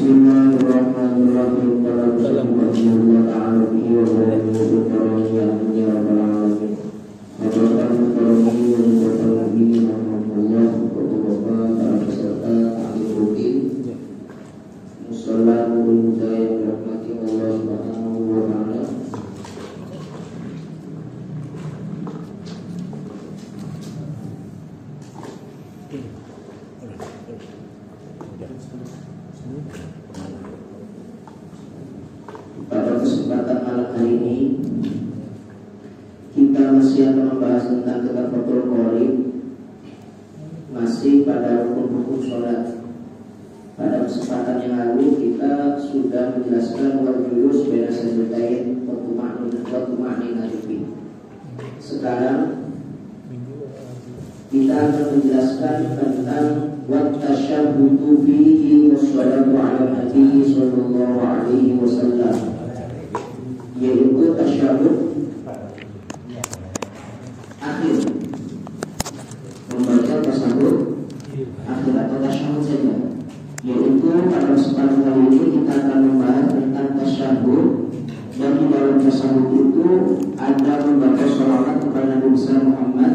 Bismillahirrahmanirrahim. Alhamdulillah ta'ala bihi wa barakatuhu karami ya rabbal alamin. Wabarakatuh karami wa barakatuhu bihi rahmatullah wa para peserta ta'lim rutin. Assalamualaikum warahmatullahi wabarakatuh. Pada kesempatan malam hari ini kita masih akan membahas tentang Tafakkur Qorib, masih pada rukun-rukun sholat. Pada kesempatan yang lalu kita sudah menjelaskan wal-julus baina sajdatain wa tuma'ninah. Sekarang kita akan menjelaskan tentang wat-tasyahhudu fihi wassalatu ala nabi sallallahu alaihi wasallam, yaitu tasyahud akhir, membaca tasyahud akhir atau tasyahud saja. Yaitu pada kesempatan kali ini kita akan membahas tentang tasyahud, dan di dalam tasyahud itu ada membaca sholawat kepada Nabi besar Muhammad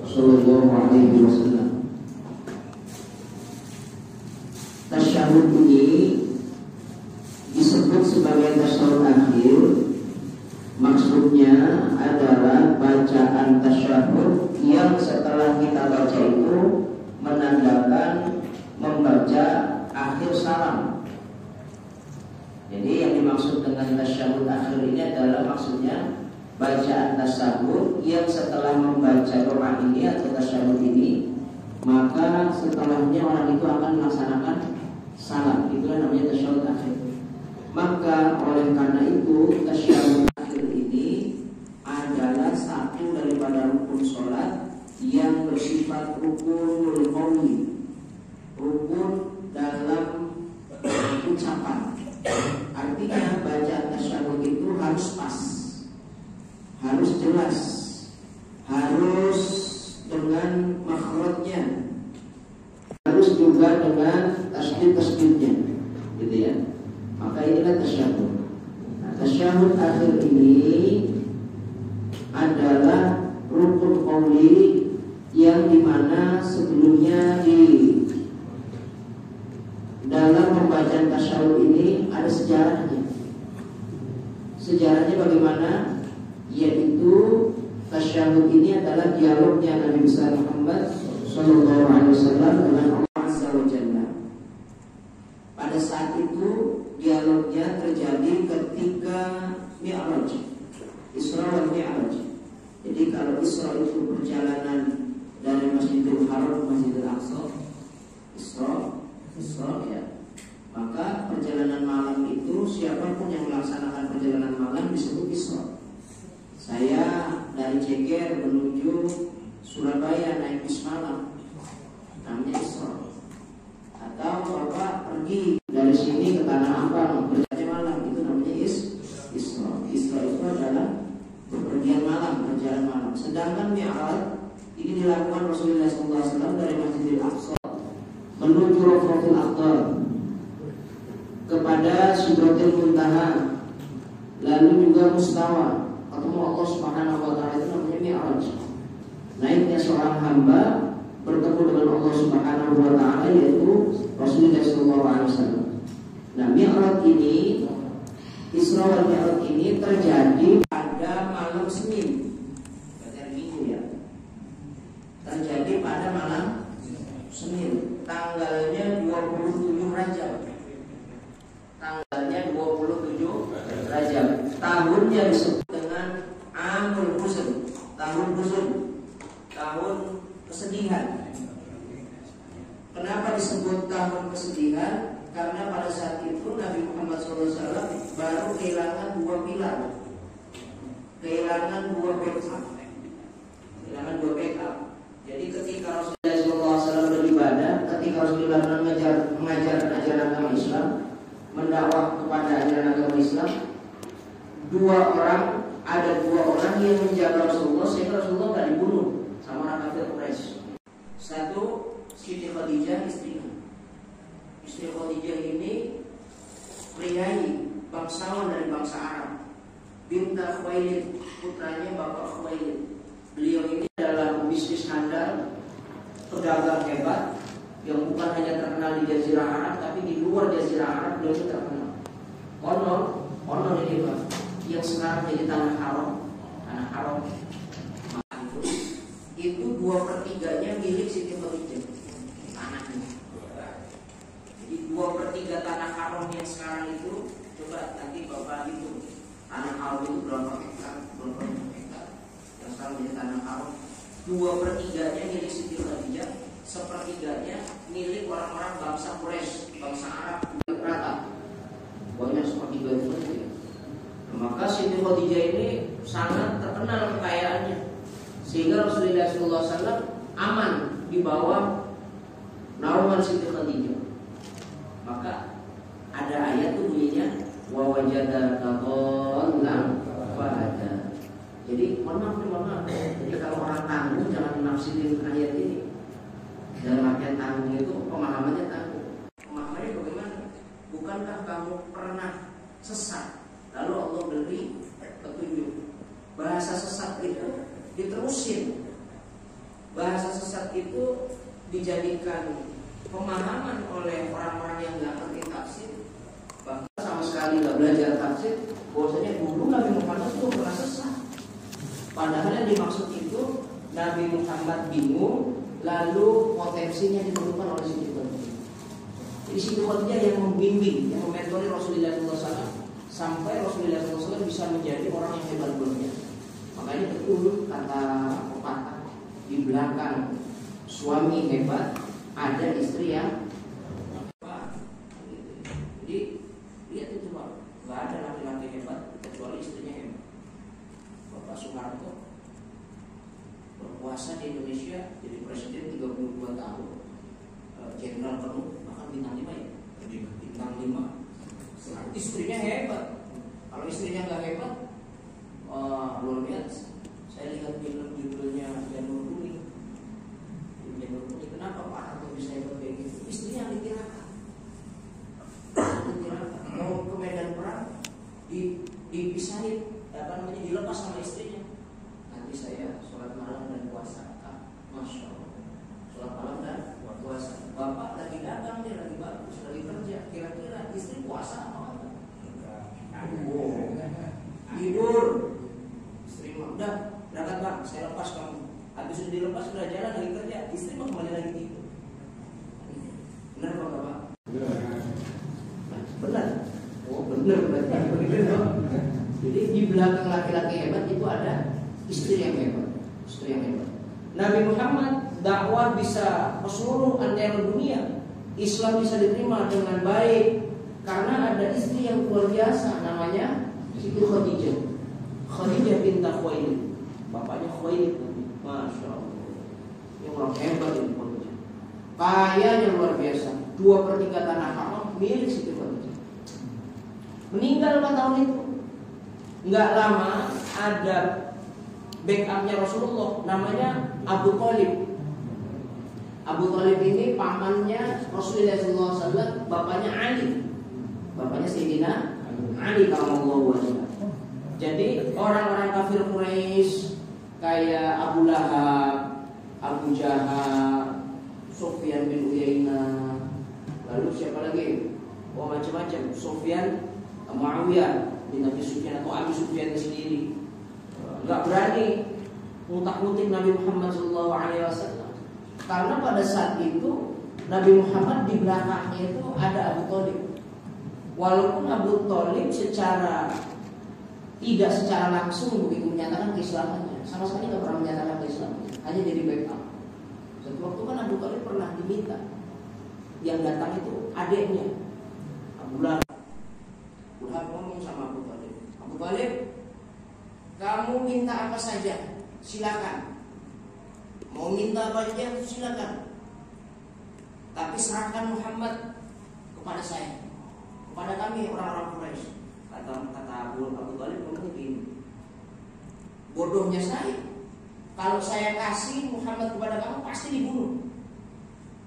sallallahu alaihi wasallam. Tasyahud ini disebut sebagai tasyahud akhir. Maksudnya adalah bacaan tasyahud yang setelah kita baca itu menandakan membaca akhir salam. Jadi yang dimaksud dengan tasyahud akhir ini adalah maksudnya bacaan tasyahud yang setelah membaca doa ini atau tasyahud ini, maka setelahnya orang itu akan melaksanakan salam. Itulah namanya tasyahud akhir. Maka oleh karena itu tasyahud akhir ini adalah satu daripada rukun sholat yang bersifat rukunul qauli, rukun dalam ucapan. Artinya bacaan tasyahud itu harus pas, harus jelas, harus dengan makhrajnya, harus juga dengan tasdid-tasdidnya, gitu ya. Maka inilah tasyahud. Nah, tasyahud akhir ini adalah rukun qauli yang dimana sebelumnya di dalam pembacaan tasyahud ini ada sejarahnya. Sejarahnya bagaimana? Yaitu tasyahud ini adalah dialognya Nabi besar Muhammad sallallahu alaihi wasallam dengan Allah Azza wa Jalla. Pada saat itu dialognya terjadi ketika Mi'raj, Isra wal Mi'raj. Jadi kalau Isra itu perjalanan dari Masjidil Haram ke Masjidil Aqsa, Isra ya. Maka perjalanan malam itu siapapun yang melaksanakan perjalanan malam disebut Isra. Saya dari Ceger menuju Surabaya naik bis malam, namanya Isra. Atau Bapak pergi dari sini ke Tanah Abang berjalan malam, itu namanya Isra. Isra itu adalah bepergian malam, perjalanan malam. Sedangkan Mi'raj ini dilakukan Rasulullah SAW dari Masjidil Aqsa menuju Rafratul Aqdar kepada Sidratil Muntaha, lalu juga Mustawa, ketemu Allah Subhanahu wa taala, itu namanya Mi'raj. Naiknya seorang hamba bertemu dengan Allah Subhanahu wa taala, yaitu Rasulullah SAW. Nah, Mi'raj ini, Isra wal Mi'raj ini terjadi pada malam Senin, hari Minggu ya. Terjadi pada malam Senin, tanggalnya 27 Rajab. Tanggalnya 27 Rajab. Tahunnya disebut dengan Amul Huzn, tahun huzn, tahun kesedihan. Kenapa disebut tahun kesedihan? Karena pada saat itu Nabi Muhammad SAW baru kehilangan dua pilar, kehilangan dua backup. Jadi ketika Rasulullah SAW beribadah, ketika Rasulullah mengajar ajaran agama Islam, mendakwah kepada ajaran agama Islam, ada dua orang yang menjaga Rasulullah sehingga Rasulullah tidak dibunuh sama orang kafir Quraisy. Satu, Siti Khadijah, istrinya. Istri Khadijah ini priai bangsawan dari bangsa Arab, Binta Khuwailid, putranya Bapak Khuwailid. Beliau ini adalah bisnis handal, pedagang hebat yang bukan hanya terkenal di Jazirah Arab, tapi di luar Jazirah Arab beliau itu terkenal. Honor ini Pak, yang sekarang jadi tanah haram. Itu 2/3-nya milik Siti Khadijah, tanahnya. Jadi 2/3 tanah haram yang sekarang itu, coba nanti Bapak itu tanah haram itu berapa hektar yang sekarang jadi tanah haram. 2/3-nya milik Siti Khadijah, 1/3-nya milik orang-orang bangsa Quraisy, bangsa Arab rata. Banyak 1/3 itu. Maka Siti Khadijah ini sangat terkenal kekayaannya, sehingga Rasulullah SAW aman di bawah naungan Siti Khadijah. Maka ada ayat tuh bunyinya wa wajadaka dhallan fahada. Jadi mohon maaf. Jadi kalau orang tangguh jangan menafsirin ayat ini. Dalam artian tangguh itu pemahamannya tangguh. Pemahamannya bagaimana? Bukankah kamu pernah sesat lalu Allah beri petunjuk? Bahasa sesat itu diterusin. Bahasa sesat itu dijadikan pemahaman oleh orang-orang yang nggak ngerti tafsir, bahkan sama sekali nggak belajar tafsir. Bahwasanya dulu Nabi Muhammad itu pernah sesat. Padahal yang dimaksud itu Nabi Muhammad bingung, lalu potensinya ditemukan oleh Siti Khadijah. Jadi Siti Khadijah yang membimbing, yang mementori Rasulullah SAW sampai Rasulullah SAW bisa menjadi orang yang hebat luar biasa. Makanya betul kata pepatah, di belakang suami hebat ada istri yang hebat. Jadi lihat itu Pak, nggak ada laki-laki hebat kecuali istrinya hebat. Bapak Soeharto berkuasa di Indonesia jadi presiden 32 tahun, jenderal penuh, bahkan bintang 5 ya, bintang 5. Istrinya hebat. Kalau istrinya nggak hebat, luar biasa. Saya lihat film judulnya Janur Kuning. Kenapa Pak Harto bisa hebat kayak gitu? Istrinya ahli tirakat. Mau ke medan perang dipisahin, dilepas sama istrinya. Nanti saya sholat malam dan puasa. Masya Allah. Sholat malam dan puasa. Bapak lagi dagang, dia lagi bagus, lagi kerja. Kira-kira istri puasa apa? Tidur. Istri mah udah berangkat Bang, saya lepas kamu. Habis sudah dilepas sudah jalan lagi kerja, istri mah kembali lagi tidur. Benar Pak Bapak? Benar. Oh benar berarti. Jadi di belakang laki-laki hebat itu ada istri yang hebat. Nabi Muhammad dakwah bisa ke seluruh antero dunia. Islam bisa diterima dengan baik karena ada istri yang luar biasa, namanya Siti Khadijah. Khadijah binta Khuwailid, bapaknya Khuwailid. Masya Allah, yang orang hebat itu Khadijah. Kayanya luar biasa. 2/3 tanah haram milik Siti Khadijah. Meninggal 4 tahun itu. Nggak lama ada backupnya Rasulullah, namanya Abu Thalib. Abu Thalib ini pamannya Rasulullah SAW, bapaknya Ali. Bapaknya Sayyidina Ali radhiyallahu anhu. Jadi orang-orang kafir Quraisy kayak Abu Lahab, Abu Jahal, Sufyan bin Uyainah, lalu siapa lagi? Oh macam-macam. Sufyan, Muawiyah bin Abi Sufyan atau Abi Sufyan sendiri nggak berani ngutak-ngutik Nabi Muhammad SAW. Karena pada saat itu Nabi Muhammad di belakangnya itu ada Abu Thalib. Walaupun Abu Thalib tidak secara langsung begitu menyatakan keislamannya, sama sekali nggak pernah menyatakan keislamannya, hanya jadi backup. Suatu waktu kan Abu Thalib pernah diminta, yang datang itu adiknya Abu Lahab. Abu Lahab ngomong sama Abu Thalib, Abu Thalib, kamu minta apa saja, silakan. Mau minta apa saja, silakan. Tapi serahkan Muhammad kepada saya, kepada kami orang-orang Quraisy. Kata Abu Thalib begini, bodohnya saya, kalau saya kasih Muhammad kepada kamu pasti dibunuh,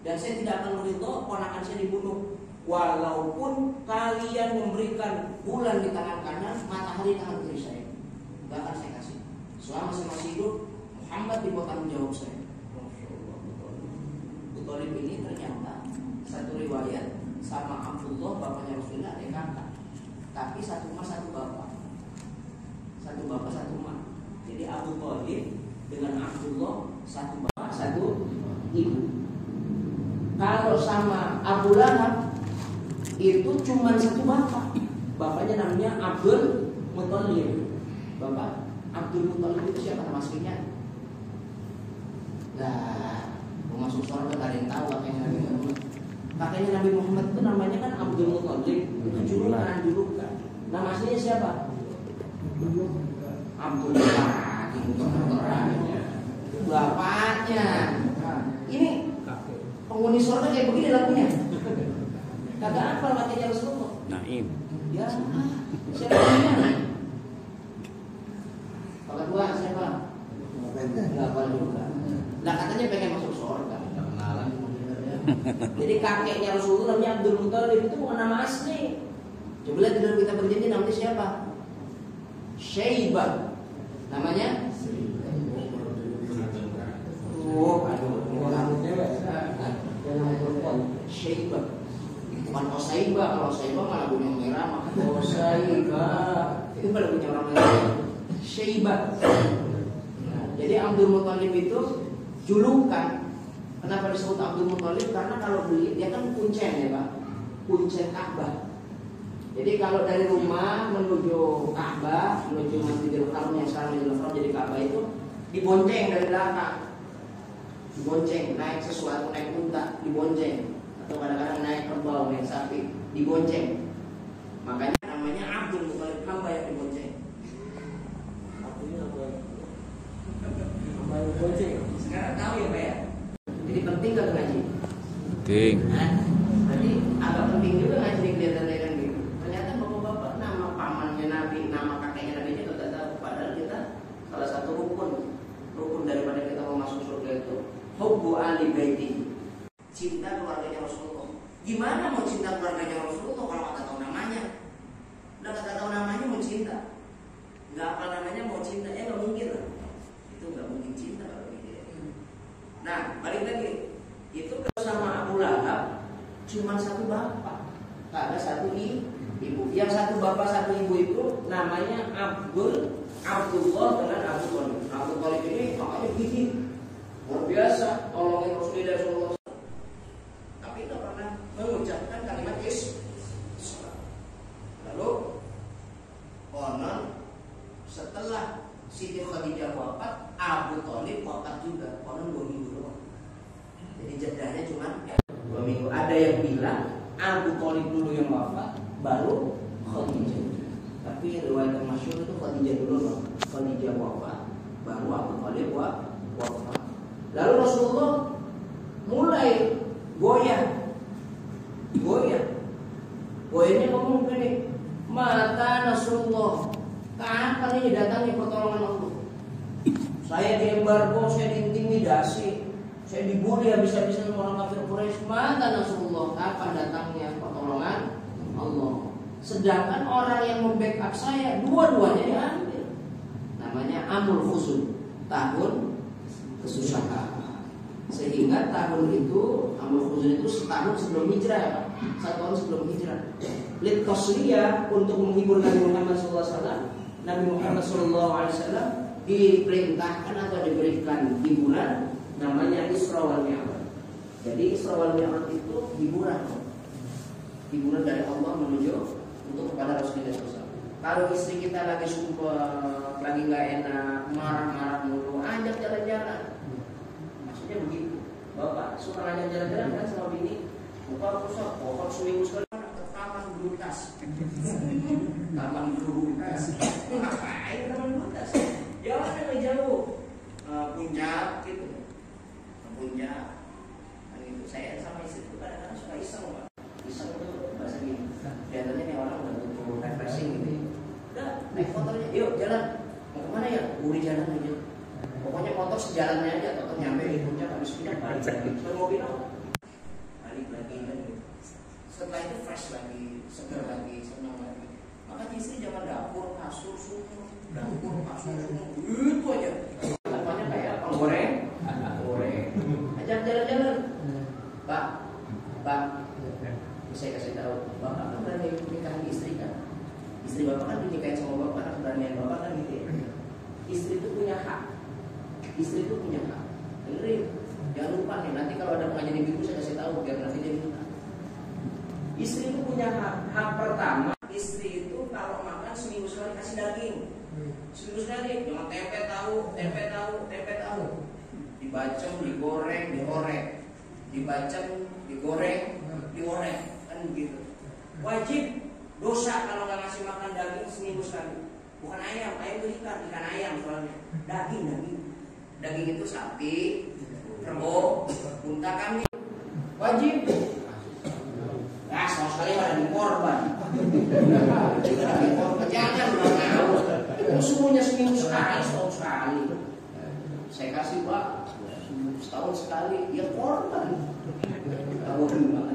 dan saya tidak akan meridho ponakan saya dibunuh. walaupun kalian memberikan bulan di tangan kanan, matahari di tangan kiri saya, nggak akan saya kasih. Selama saya masih hidup, Muhammad di bawah tanggung jawab saya. Abu Thalib ini ternyata satu riwayat sama Abdullah bapaknya Rasulullah ada kakak, tapi satu emak satu bapak, satu bapak satu emak. Jadi Abu Thalib dengan Abdullah satu bapak satu ibu. Kalau sama Abu Lahab itu cuma satu bapak, bapaknya namanya Abdul Muthalib. Bapak Abdul Muthalib itu siapa nama aslinya? Nah, mau masuk surga gak ada yang tahu kakeknya Nabi Muhammad. Kakeknya Nabi Muhammad itu namanya kan Abdul Muthalib, itu julukan. Nama aslinya siapa? Abdullah. Bapaknya. Ini penghuni surga kayak begini lagunya. Kagak apa kakeknya Rasulullah. Naim. Ya, siapa namanya? Kakak tua siapa? Enggak apa juga. Nah katanya pengen masuk surga. Jadi kakeknya Rasulullah namanya Abdul Muthalib, itu bukan nama asli. Coba lihat di dalam kitab perjanjian namanya siapa? Syaibah. Namanya? Syaibah. Bukan Osaibah. Kalau Osaibah malah punya merah, maka Osaibah itu pada punya orang merah. Syaibah. Jadi Abdul Muthalib itu julukan. Kenapa disebut Abdul Muthalib? Karena kalau dia kan kuncen ya Pak, kuncen Ka'bah. Jadi kalau dari rumah menuju Ka'bah, menuju Masjidil Haram yang sekarang Masjidil Haram jadi Ka'bah itu dibonceng dari belakang, dibonceng, naik sesuatu, naik unta, dibonceng, atau kadang-kadang naik kerbau, naik sapi, dibonceng. Makanya namanya Abdul Muthalib, hamba yang dibonceng. Sekarang tahu ya Pak ya. Jadi penting gak ngaji? Penting. Nah, jadi agak penting juga ngaji kelihatannya kan gitu. Ternyata bapak-bapak nama pamannya Nabi, nama kakeknya Nabi itu tidak tahu. Padahal kita salah satu rukun daripada kita mau masuk surga itu hubbu ali baiti, cinta keluarganya Rasulullah. Gimana mau cinta keluarganya Rasulullah kalau nggak tahu namanya? Udah nggak tahu namanya mau cinta? Nggak apa namanya mau cinta? Ya nggak mungkin lah. Itu nggak mungkin cinta kalau gitu. Nah, balik lagi. Itu sama Abu Lahab cuma satu bapak, tak ada satu ibu. Yang satu bapak satu ibu itu namanya Abdullah dengan Abu Thalib. Abu Thalib ini makanya gigih, luar biasa, tolongin Rasulullah SAW. Tapi tidak pernah mengucapkan kalimat Islam. Lalu konon setelah Siti Khadijah wafat, Abu Thalib wafat juga. Konon 2 minggu doang. Jadi jedahnya cuma 2 minggu. Ada yang bilang Abu Thalib dulu yang wafat, baru Khadijah. Tapi riwayat yang masyhur itu Khadijah dulu, Khadijah wafat, baru Abu Thalib wafat. Lalu Rasulullah mulai goyahnya ngomong gini, mata Rasulullah, kapan ini datangnya pertolongan Allah? Saya diembargo, saya diintimidasi, saya dibully habis-habisan orang kafir Quraisy. Mata Rasulullah, kapan datangnya pertolongan Allah? Sedangkan orang yang membackup saya dua-duanya diambil. Namanya Amul Huzun, tahun kesusahan. Sehingga tahun itu Amul Huzun itu setahun sebelum hijrah, 1 tahun sebelum hijrah. Lid Qasliyah, untuk menghibur Nabi Muhammad SAW. Nabi Muhammad SAW diperintahkan atau diberikan hiburan namanya Isra wal Mi'raj. Jadi Isra wal Mi'raj itu hiburan dari Allah menuju untuk kepada Rasulullah SAW. Kalau istri kita lagi sumpah, lagi nggak enak, marah-marah mulu, ajak jalan-jalan. Maksudnya begitu. Bapak suka ngajak jalan-jalan kan sama bini. Buka pusat, pokok seminggu sekali ke taman Brutas. Taman Brutas. Ngapain taman Brutas? Jalan yang jauh, Puncak gitu. Puncak. Dan itu saya sama istri itu kadang-kadang suka iseng, Pak. Iseng itu bahasa gini. Kelihatannya nih orang udah butuh refreshing gitu. Udah naik motornya, yuk jalan. Mau kemana ya? Uri jalan aja. Pokoknya motor sejalannya aja, atau nyampe di puncak habis pindah balik lagi. Mobil apa? Balik lagi kan gitu. Setelah itu fresh lagi, seger lagi, senang lagi. Maka istri jangan dapur, kasur, sumur, dapur, kasur, sumur, itu aja. Lakukannya kayak goreng, ajak jalan-jalan. Pak, saya kasih tahu, bapak kan berani nikahin istri kan? Istri bapak kan dinikahin sama bapak, beranian bapak kan gitu ya. Istri itu punya hak. Istri itu punya hak. Dengerin, jangan lupa nih. Nanti kalau ada pengajian ibu saya kasih tahu biar nanti dia minta. Istri itu punya hak. Hak pertama, istri itu kalau makan seminggu sekali kasih daging. Seminggu sekali, jangan tempe tahu. Dibacem, digoreng, diorek. Dibacem, digoreng, diorek. Kan begitu. Wajib dosa kalau nggak ngasih makan daging seminggu sekali. Bukan ayam itu ikan ayam soalnya. Daging itu sapi, kerbau, unta, kambing. Wajib. Nah, sama sekali ada di korban. Jangan mau semuanya seminggu sekali, setahun sekali. Saya kasih Pak, setahun sekali, ya korban.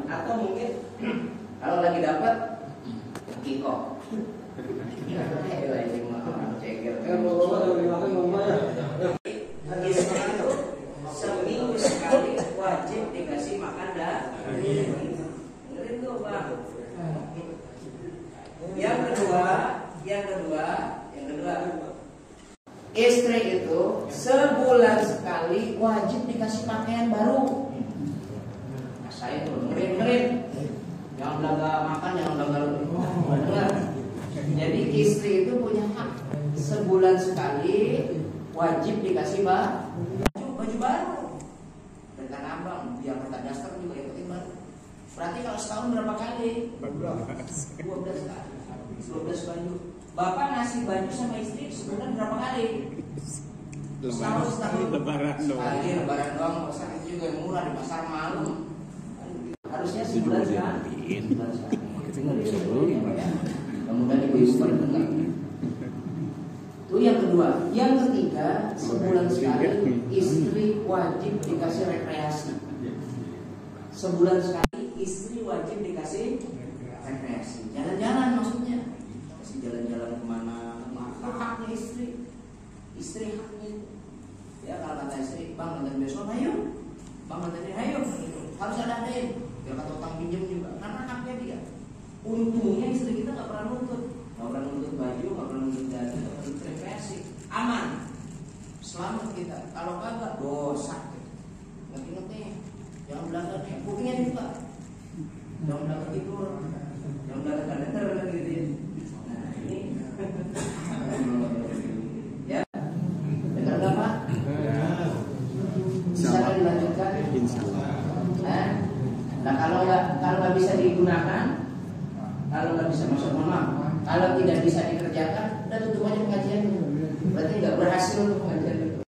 Atau mungkin kalau lagi dapat kikok. Seminggu sekali wajib dikasih makan daging. Dengerin tuh Bang. Yang kedua, istri itu sebulan sekali wajib dikasih pakaian baru. Nah, saya tuh dengerin. Jangan belaga makan, jangan belaga dengar. Jadi istri itu punya hak sebulan sekali wajib dikasih baju baru. Dengan abang biar kata daster juga ikutin baru. Berarti kalau setahun berapa kali? 12 kali. 12 baju. Bapak ngasih baju sama istri sebulan berapa kali? Setahun. Lebaran doang. Pasar itu juga murah di pasar malam. Harusnya sebulan sekali. Kemudian ibu-ibu berdengar. Itu yang kedua. Yang ketiga, sebulan sekali istri wajib dikasih rekreasi. Sebulan sekali istri wajib dikasih rekreasi. Jalan-jalan maksudnya. Kasih jalan-jalan kemana? Maka haknya istri. Istri haknya. Ya kalau kata istri, bang nanti besok ayo. Bang nanti ayo. Harus ada deh. Biar kata utang pinjam juga. Karena haknya dia. Untungnya istri kita nggak pernah nuntut baju, nggak pernah nuntut dana, nggak pernah nuntut rekreasi, aman, selamat kita. Kalau kagak dosa. Ingat nih, jangan belakang nih, kupingnya dibuka, jangan belakang tidur, jangan belakang kalender gitu ya. Nah ini, ya, dengar nggak Pak? Bisa dilanjutkan? Nah kalau nggak bisa digunakan. Kalau nggak bisa masuk kalau tidak bisa dikerjakan, udah tutup aja pengajian. Berarti nggak berhasil untuk pengajian itu.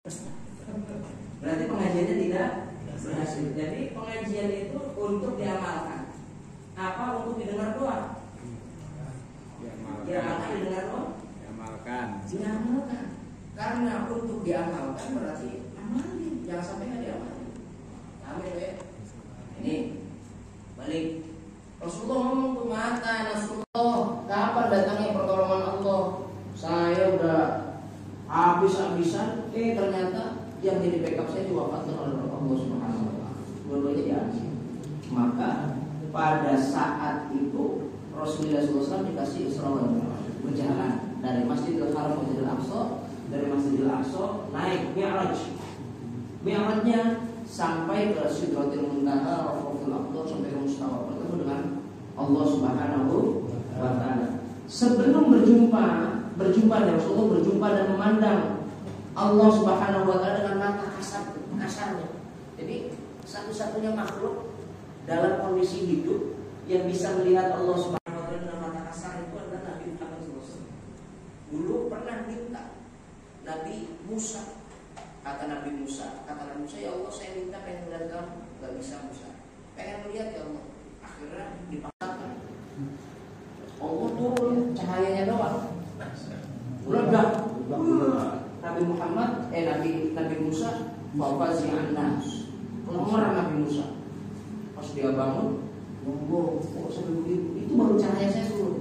Berarti pengajiannya tidak berhasil. Jadi pengajian itu untuk diamalkan. Apa untuk didengar doa? Diamalkan, didengar doa? Diamalkan. Karena untuk diamalkan berarti amalin. Jangan sampai nggak diamalin. Amin ya. Ini balik. Rasulullah ngomong tuh mata Rasulullah, kapan datangnya pertolongan Allah? Saya udah habis-habisan, ternyata yang jadi backup saya diwafatkan oleh Allah Subhanahu wa taala. Dua-duanya diambil. Maka pada saat itu Rasulullah SAW dikasih Isra wal Mi'raj, berjalan dari Masjidil Haram ke Masjidil Aqsa, dari Masjidil Aqsa naik Mi'raj. Mi'rajnya sampai ke Sidratil Muntaha, Rafiqul Aqsa, sampai ke Mustawa, bertemu dengan Allah Subhanahu wa taala. Sebelum berjumpa Rasulullah berjumpa dan memandang Allah Subhanahu wa taala dengan mata kasarnya. Jadi satu-satunya makhluk dalam kondisi hidup yang bisa melihat Allah Subhanahu wa taala dengan mata kasar itu adalah Nabi Muhammad SAW. Dulu pernah minta Nabi Musa. Kata Nabi Musa, ya Allah saya minta pengen melihat kamu. Gak bisa Musa. Pengen melihat ya Allah. Akhirnya dipaksakan. Allah turun cahayanya doang. Meledak. Nabi Muhammad, Nabi Musa, bapak si Anas, keluar Nabi Musa. Pas dia bangun, Monggo, sampai begitu. Itu baru cahaya saya turun.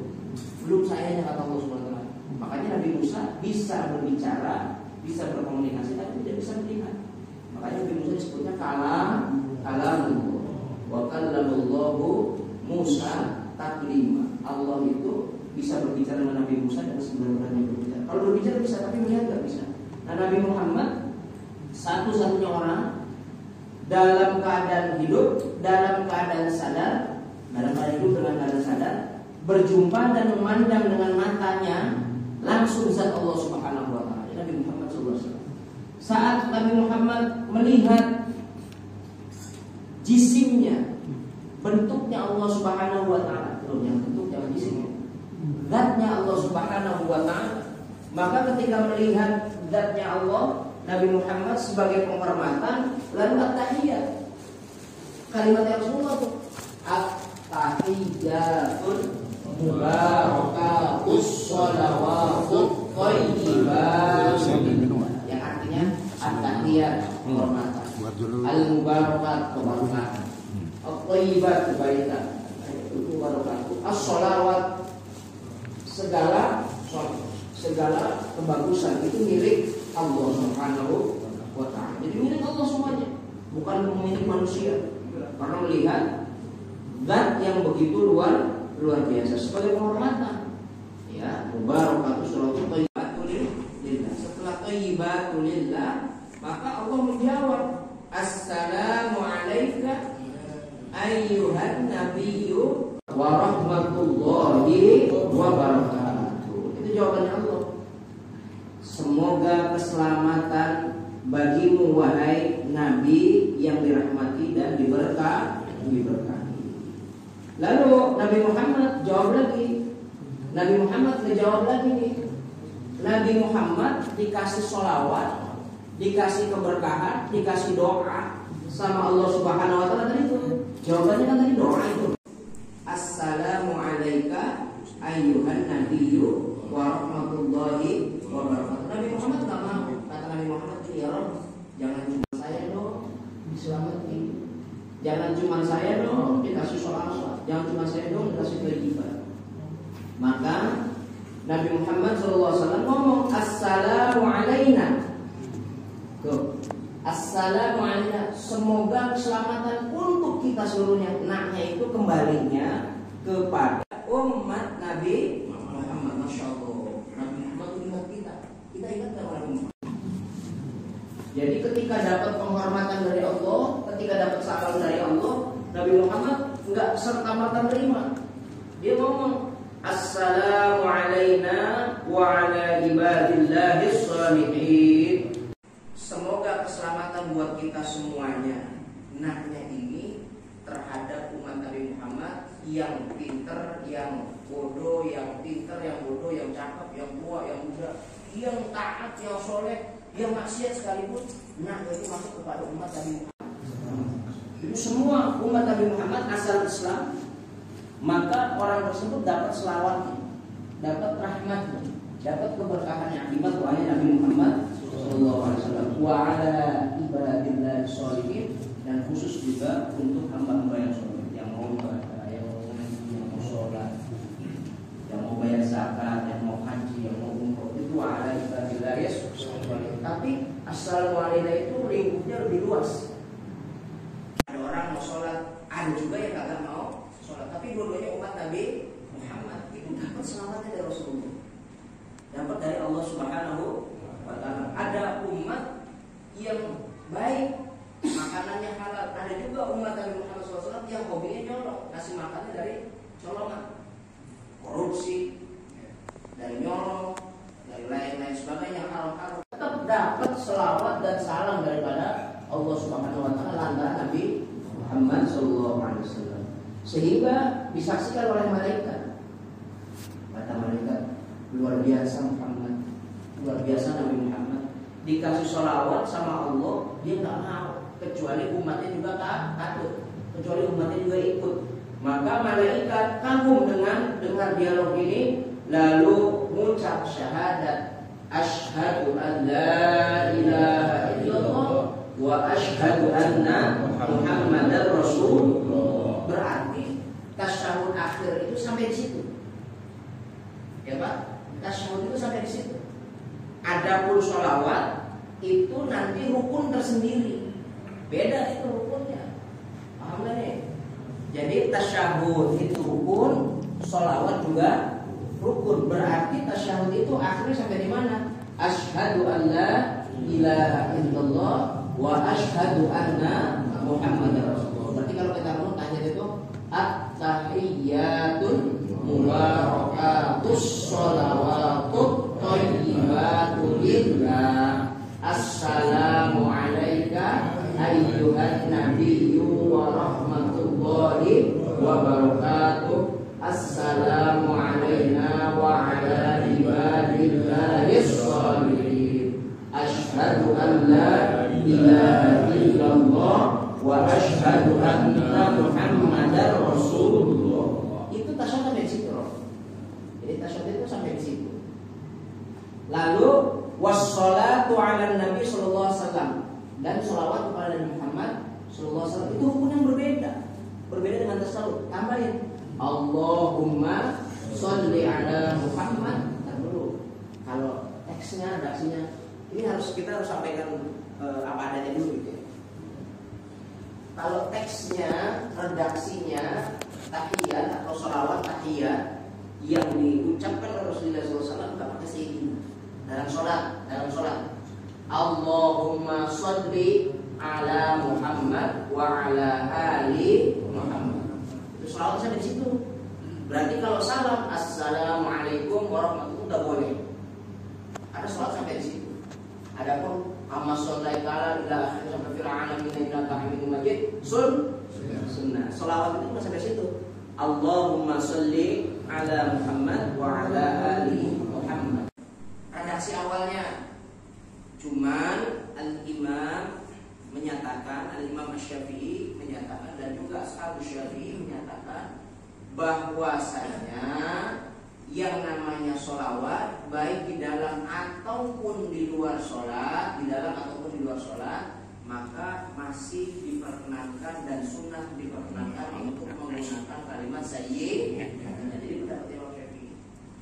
Belum sayanya kata Allah Subhanahu wa taala. Makanya Nabi Musa bisa berbicara, bisa berkomunikasi, tapi tidak bisa melihat. Makanya Nabi Musa disebutnya kalamullah. Wa kallamallahu Musa taklima. Allah itu bisa berbicara dengan Nabi Musa dan sebenarnya berbicara. Kalau berbicara bisa, tapi melihat nggak bisa. Nah, Nabi Muhammad satu-satunya orang dalam keadaan hidup, dalam keadaan sadar, dalam keadaan hidup dengan keadaan sadar, berjumpa dan memandang dengan matanya langsung zat Allah Subhanahu wa taala. Nabi Muhammad SAW. Saat Nabi Muhammad melihat jisimnya, bentuknya Allah Subhanahu wa taala, yang bentuknya jisimnya, zatnya Allah Subhanahu wa taala, maka ketika melihat zatnya Allah, Nabi Muhammad sebagai penghormatan lalu at-tahiyat. Kalimat yang Rasulullah itu at-tahiyatul mubarakatus shalawatut thayyibat, yang artinya at-tahiyat penghormatan, al-mubarakat keberkahan, at-thayyibat kebaikan, itu barakatuh, as-shalawat segala kebagusan itu milik Allah Subhanahu wa taala. Jadi milik Allah semuanya, bukan milik manusia. Karena melihat zat yang begitu luar biasa sebagai penghormatan. Ya, mubarakatuh sholatu thayyibatun lillah. Setelah thayyibatun lillah, maka Allah menjawab, assalamu alayka ayyuhan nabiyyu wa rahmatullahi wa barakatuh. Itu jawabannya Allah. Semoga keselamatan bagimu wahai Nabi yang dirahmati dan diberkahi. Lalu Nabi Muhammad jawab lagi. Nabi Muhammad menjawab lagi nih. Nabi Muhammad dikasih sholawat, dikasih keberkahan, dikasih doa sama Allah Subhanahu wa taala tadi itu. Jawabannya kan tadi doa itu. Assalamu alayka ayyuhan nabiyyu wa rahmatullahi wa barakatuh. Nabi Muhammad enggak mau. Kata Nabi Muhammad, ya Rabb, jangan cuma saya dong diselamatkan. Jangan cuma saya dong dikasih sholawat. Jangan cuma saya dong dikasih kehidupan. Maka Nabi Muhammad SAW ngomong assalamu alayna. Tuh, assalamu alayna. Semoga keselamatan untuk kita seluruhnya. Naknya itu kembalinya kepada umat Nabi Muhammad. Masya Allah. Nabi Muhammad umat kita. Kita ingat gak Nabi Muhammad? Jadi ketika dapat penghormatan dari Allah, ketika dapat salam dari Allah, Nabi Muhammad enggak serta-merta menerima. Dia ngomong assalamu alayna wa ala ibadillahis shalihin. Semoga keselamatan buat kita semuanya. Naknya ini terhadap umat Nabi Muhammad yang pinter, yang bodoh, yang pinter, yang bodoh, yang cakep, yang tua, yang muda, yang taat, yang soleh, yang maksiat sekalipun. Nah, itu masuk kepada umat Nabi Muhammad. Jadi semua umat Nabi Muhammad asal Islam, maka orang tersebut dapat selawatnya, dapat rahmatnya, dapat keberkahannya akibat doanya Nabi Muhammad SAW. Wa ala ibadillah sholihin, dan khusus juga untuk hamba-hamba yang soleh, yang mau ibadah, yang mau sholat, yang mau bayar zakat, yang mau haji, yang mau umroh, itu wa ala ibadillah sholihin. Tapi assalamualaikum itu lingkupnya lebih luas. Ada orang mau sholat, ada juga yang kagak mau sholat, tapi dua-duanya umat Nabi Muhammad itu dapat selamatnya dari Rasulullah, dapat dari Allah Subhanahu wa taala. Ada umat yang baik, makanannya halal. Ada juga umat Nabi Muhammad SAW yang hobinya nyolong, ngasih makannya dari colongan, korupsi, dari nyolong, dari lain-lain sebagainya haram-haram. Tetap dapat selawat dan salam daripada Allah Subhanahu wa taala lantaran Nabi Muhammad SAW. Sehingga disaksikan oleh malaikat. Kata malaikat, luar biasa Muhammad, luar biasa Nabi Muhammad. Dikasih sholawat sama Allah, dia nggak mau, kecuali umatnya juga takut, kecuali umatnya juga ikut. Maka malaikat kagum dengan dengar dialog ini, lalu mengucap syahadat, asyhadu an la ilaha illallah wa asyhadu anna Muhammadar Rasulullah. Berarti tasyahud akhir itu sampai di situ. Ya Pak, tasyahud itu sampai di situ. Adapun sholawat itu nanti rukun tersendiri. Beda itu rukunnya. Paham gak nih? Jadi tasyahud itu rukun, sholawat juga rukun. Berarti tasyahud itu akhirnya sampai di mana? Asyhadu an la ilaha illallah wa asyhadu anna Muhammadar Rasulullah. Berarti kalau kita mau tanya itu at-tahiyyatul mubarakatus sholawatut thayyibatul lillah. Assalamu alayka ayyuhan nabiyyu wa rahmatullahi wa barakatuh. Assalamu alayna wa ala ibadillahis shalihin. Asyhadu an la ilaha illallah wa asyhadu anna Muhammadar Rasulullah. Itu tasyahud sampai di situ. Jadi tasyahud itu sampai di situ. Lalu wassalatu ala Nabi sallallahu alaihi wasallam, dan sholawat kepada Nabi Muhammad sallallahu alaihi wasallam itu rukun yang berbeda. Berbeda dengan tasyahud. Tambahin Allahumma sholli ala Muhammad. Ntar dulu. Kalau teksnya, redaksinya ini kita harus sampaikan apa adanya dulu gitu ya. Kalau teksnya, redaksinya tahiyat atau sholawat tahiyat yang diucapkan oleh Rasulullah SAW nggak pakai sayyidina dalam sholat. Allahumma sholli ala Muhammad wa ala ali Muhammad. Itu sholawat sampai di situ. Berarti kalau salam assalamualaikum warahmatullahi nggak boleh. Ada sholat sampai di situ. Adapun amma sholli ta'ala ila akhir sampai fil alamin innaka hamidum majid sunnah. Sholawat itu sampai situ. Allahumma sholli ala Muhammad wa ala ali Muhammad. Redaksi awalnya cuman al-imam menyatakan, al-imam Asy-Syafi'i menyatakan, dan juga Ashabus Syafi'i menyatakan bahwasanya yang namanya sholawat baik di dalam ataupun di luar sholat, di dalam ataupun di luar sholat, maka masih diperkenankan dan sunnah diperkenankan untuk menggunakan kalimat sayyid. Jadi pendapat Imam Syafi'i,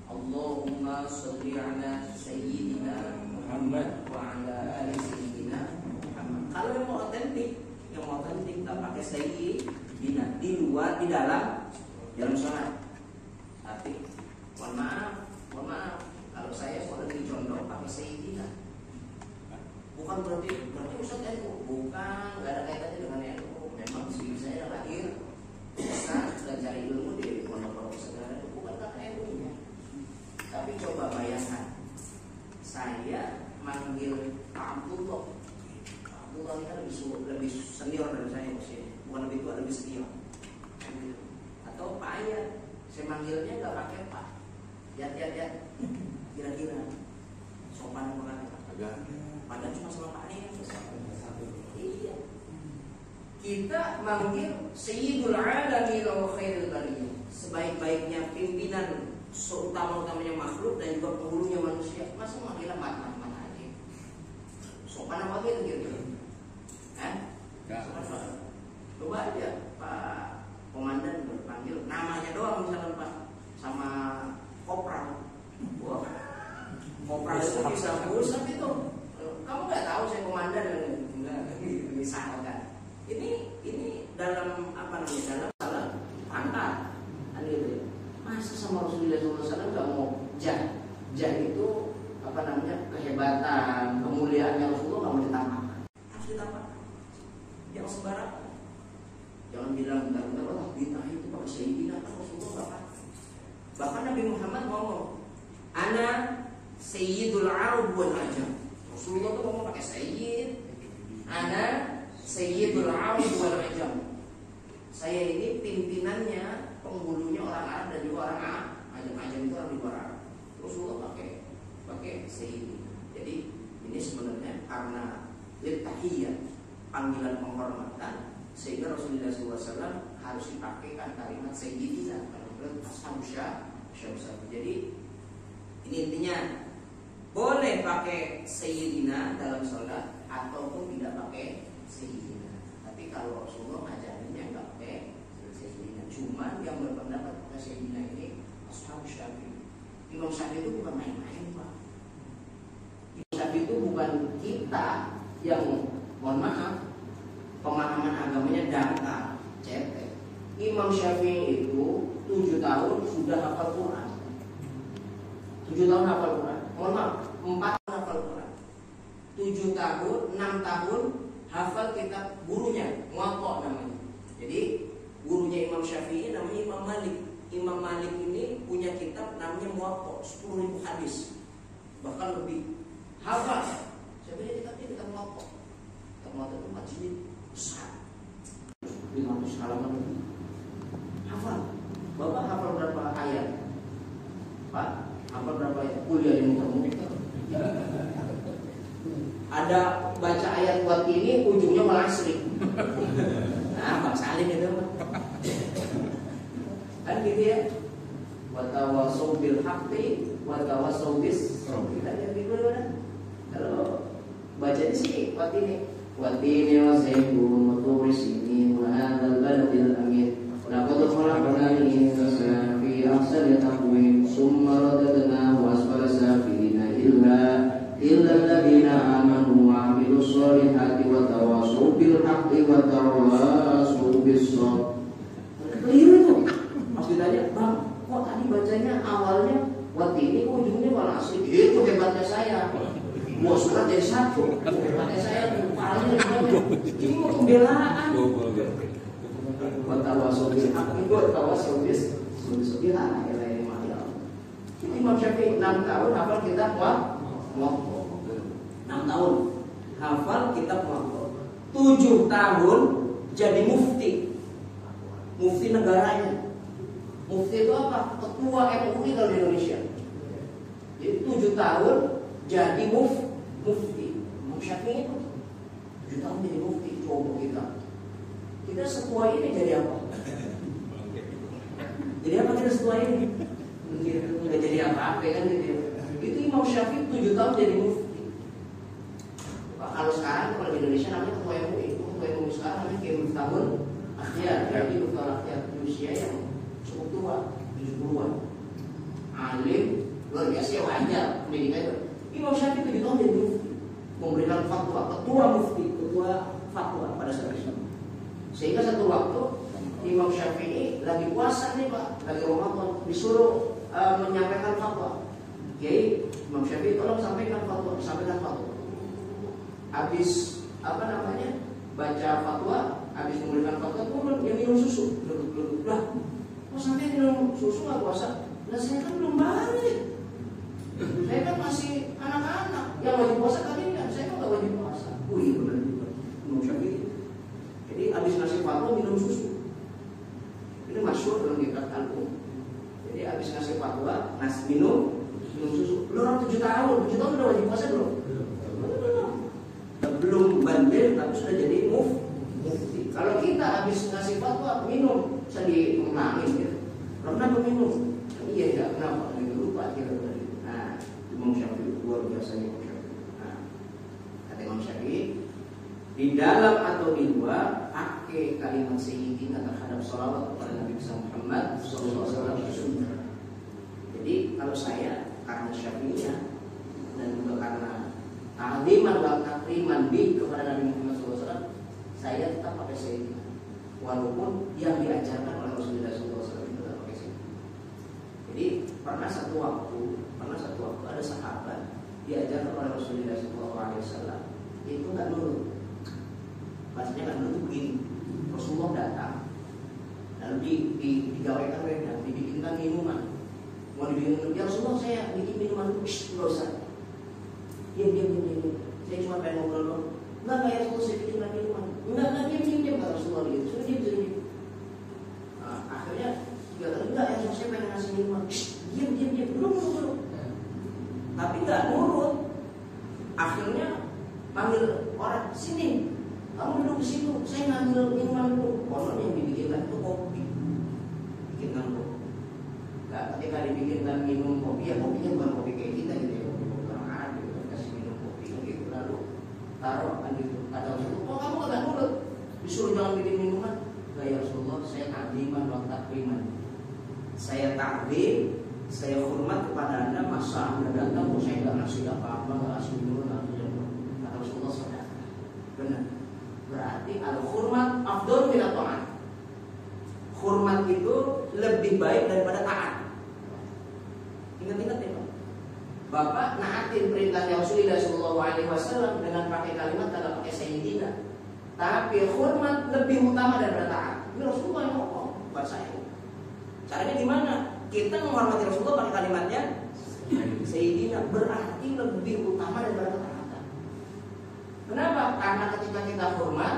Allahumma sholli ala sayyidina Muhammad wa ala ali sayyidina Muhammad. Kalau yang mau otentik tak pakai sayyidina di luar, di dalam sholat. Tapi mohon maaf, kalau saya sholat di condong pakai sayyidina, bukan berarti Ustaz NU, bukan, nggak ada kaitannya dengan NU. Memang saya lahir Ustaz dan cari ilmu di pondok pesantren itu bukan karena NU-nya. Tapi coba bayangkan, saya manggil Pak Abdullah ini kan lebih senior dari saya usianya, bukan lebih tua, lebih senior. Atau Pak Ayat, saya manggilnya nggak pakai Pak. Ya, kira-kira sopan banget. Padahal cuma sama Pak Ayat. Iya. Kita manggil Sayyidul Alamin wa Khairul Bariyah, sebaik-baiknya pimpinan, seutama-utamanya makhluk dan juga penghulunya manusia. Masa manggil mana aja? Sopan apa gitu? Sopan. Coba aja Pak Komandan berpanggil namanya doang misalnya Pak, sama Kopral. Wah, Kopral itu bisa pusat itu. Kamu nggak tahu saya komandan, misalkan. Ini dalam apa namanya, dalam salah pangkat, kan gitu ya. Masa sama Rasulullah SAW nggak mau jah itu apa namanya, kehebatan, kemuliaannya Rasulullah nggak mau ditampakkan. Harus ditampakkan. Jangan sembarangan. Jangan bilang bentar-bentar wah bid'ah itu pakai sayyidina, kan Rasulullah nggak pakai. Bahkan Nabi Muhammad ngomong, ana sayyidul arab wal ajam. Rasulullah tuh ngomong pakai sayyid. Ana sayyidul arab wal ajam. Saya ini pimpinannya, penghulunya orang Arab dan juga orang ajam itu orang di luar Arab. Rasulullah pakai sayyid. Jadi ini sebenarnya karena littahiyah, panggilan penghormatan, sehingga Rasulullah SAW harus dipakaikan kalimat sayyidina. Jadi ini intinya, boleh pakai sayyidina dalam sholat ataupun tidak pakai sayyidina. Tapi kalau Rasulullah ngajarinnya nggak pakai sayyidina. Cuma yang berpendapat kata Sayyidina ini Ashab Syafi'i. Imam Syafi'i itu bukan main-main, Pak. Imam Syafi'i itu bukan kita yang, mohon maaf, pemahaman agamanya dangkal, cetek. Imam Syafi'i itu 7 tahun sudah hafal Quran. 7 tahun hafal Quran. Mohon maaf, 4 tahun hafal Quran. 7 tahun, 6 tahun hafal kitab gurunya, Muwatta namanya. Jadi gurunya Imam Syafi'i namanya Imam Malik. Imam Malik ini punya kitab namanya Muwatta, 10.000 hadis, bahkan lebih. Hafal. Saya punya kitab Muwatta. Kitab Muwatta itu 4 jilid besar, 500 halaman lebih. Hafal. Bapak hafal berapa ayat? Pak, hafal berapa ayat? Kuliah yang muter-muter. Ada baca ayat buat ini, ujungnya malasri. Nah, Bang Salim itu kan gitu ya. Wa tawassaw bil haqqi wa tawassaw bis sabr. Kita lihat di mana? Kalau bacanya sih buat ini. Wa tini wa zaitun wa turi sinin wa hadzal baladil amin. Laqad khalaqnal insana fi ahsani taqwim summa radadnahu asfala safilina illa alladziina aamanu wa 'amilus shalihati wa tawassaw bil haqqi wa tawassaw bis sabr. Keliru itu. Pas ditanya, Bang, kok tadi bacanya awalnya watini, ujungnya wal asri? Itu hebatnya saya. Dua surat jadi satu. Hebatnya saya paling hebatnya. Ini mau pembelaan. Wa tawassaw bil haqqi wa tawassaw bis sabr. Imam Syafi'i 6 tahun hafal kitab Muwatta. 6 tahun hafal kitab Muwatta. 7 tahun jadi mufti. Mufti negaranya. Mufti itu apa? Ketua MUI kalau di Indonesia. Jadi 7 tahun jadi mufti. Imam Syafi'i itu 7 tahun jadi mufti. Coba kita setua ini jadi apa? Jadi apa kita setua ini? Nggak jadi apa-apa kan gitu. Itu Imam Syafi'i 7 tahun jadi mufti. Kalau sekarang kalau di Indonesia namanya ketua MUI. Ketua MUI sekarang namanya Kiai Miftahul Akhyar. Jadi Miftahul Akhyar di usia yang cukup tua, 70-an. Alim, luar biasa, wajar pendidikannya. Imam Syafi'i 7 tahun jadi mufti, memberikan fatwa, ketua mufti, ketua fatwa pada saat itu. Sehingga satu waktu Imam Syafi'i lagi puasa nih Pak, lagi Ramadan, disuruh menyampaikan fatwa. Jadi Imam Syafi'i tolong sampaikan fatwa. Habis baca fatwa, habis memberikan fatwa turun dia minum susu, duduk. Lah, kok sampai minum susu nggak puasa? Lah saya kan belum balik. Saya kan masih anak-anak. Yang wajib puasa kalian kan, saya kan nggak wajib puasa. Iya benar juga. Imam Syafi'i. Jadi habis ngasih fatwa minum susu. Ini masyhur dalam kitab Al-Um. Jadi habis ngasih fatwa, minum susu. Lu orang 7 tahun udah wajib puasa belum? Belum bandel tapi sudah jadi mufti. Kalau kita habis ngasih fatwa minum, bisa dimenangin gitu. Kenapa minum? Iya ya, kenapa? Lupa kira tadi. Nah, Imam Syafi'i luar biasa Imam Syafi'i. Nah, kata Imam Syafi'i, di dalam atau di luar pakai kalimat sayyidina terhadap sholawat kepada Nabi Muhammad SAW. Jadi kalau saya karena Syafi'iyya dan juga karena ta'ziman wa takriman kepada Nabi Muhammad SAW, saya tetap pakai sayyidina. Walaupun yang diajarkan oleh Rasulullah SAW itu tetap pakai sayyidina. Jadi pernah satu waktu ada sahabat diajarkan oleh Rasulullah SAW itu nggak nurut. Maksudnya nggak nurut begini. Rasulullah datang lalu digawaikan wedang, dibikinkan minuman. Mau dibikin minum, ya Rasulullah saya bikin minuman itu, nggak usah. Diam. Saya cuma pengen ngobrol dong. Enggak ya Rasulullah, saya bikinkan minuman. Enggak diam kata Rasulullah gitu. Sudah diam. Nah, akhirnya dia kata enggak ya Rasulullah, saya pengen ngasih minuman. Diam. Belum. Tapi nggak nurut. Akhirnya panggil orang sini. Kamu duduk di situ. Saya ngambil minuman dulu. Konon yang dibikinkan itu kopi. Bikinkan kopi. Nah, ketika dibikinkan minum kopi, ya kopinya bukan kopi kayak kita gitu ya, kopi orang Arab gitu, kasih minum kopi gitu, lalu taruh kan gitu. Kata Rasulullah, kamu nggak nurut, disuruh jangan bikin minuman, Ya Rasulullah, saya takliman wa takliman. Saya taklim, saya hormat kepada Anda, masa Anda datang kok saya nggak ngasih apa-apa, nggak ngasih minum, nggak ngasih apa. Kata Rasulullah, saudara. Benar. Berarti al-hurmat afdal min at-ta'at. Hormat itu lebih baik daripada taat. Ingat-ingat ya Pak. Bapak naatin perintahnya Rasulullah SAW dengan pakai kalimat kata pakai sayyidina. Tapi hormat lebih utama daripada taat. Ini Rasulullah yang ngomong buat saya. Caranya gimana? Kita menghormati Rasulullah pakai kalimatnya sayyidina, berarti lebih utama daripada ketaatan. Kenapa? Karena ketika kita hormat,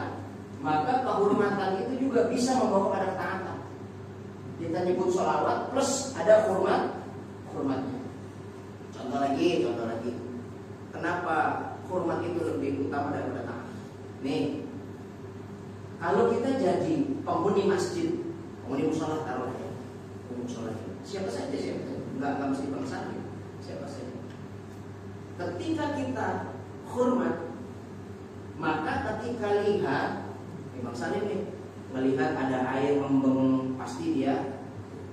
maka kehormatan itu juga bisa membawa kepada ketaatan. Kita nyebut sholawat plus ada hormatnya. Contoh lagi. Kenapa hormat itu lebih utama daripada taat? Nih, kalau kita jadi penghuni masjid, penghuni musola taruh ya, penghuni musola siapa saja, nggak mesti bangsa, siapa saja. Ketika kita hormat, maka ketika lihat, bangsa ini melihat ada air membeng, pasti dia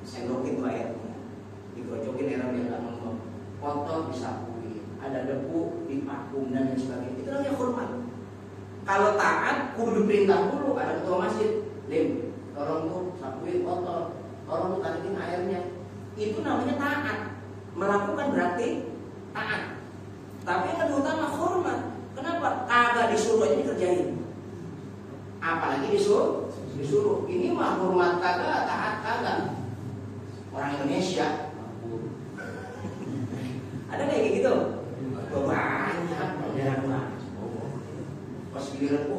sendokin tuh airnya, digojokin air biar nggak membeng, kotor disapuin, ada debu dipakum dan lain sebagainya. Itu namanya hormat. Kalau taat, kudu diperintah dulu. Ada ketua masjid, Lim, tolong tuh sapuin kotor, tolong tuh tarikin airnya. Itu namanya taat. Melakukan berarti taat. Tapi yang lebih utama hormat. Kenapa? Kagak disuruh aja dikerjain. Apalagi disuruh. Ini mah hormat kagak, taat kagak. Orang Indonesia. Ada kayak gitu? Banyak. Pas giliran,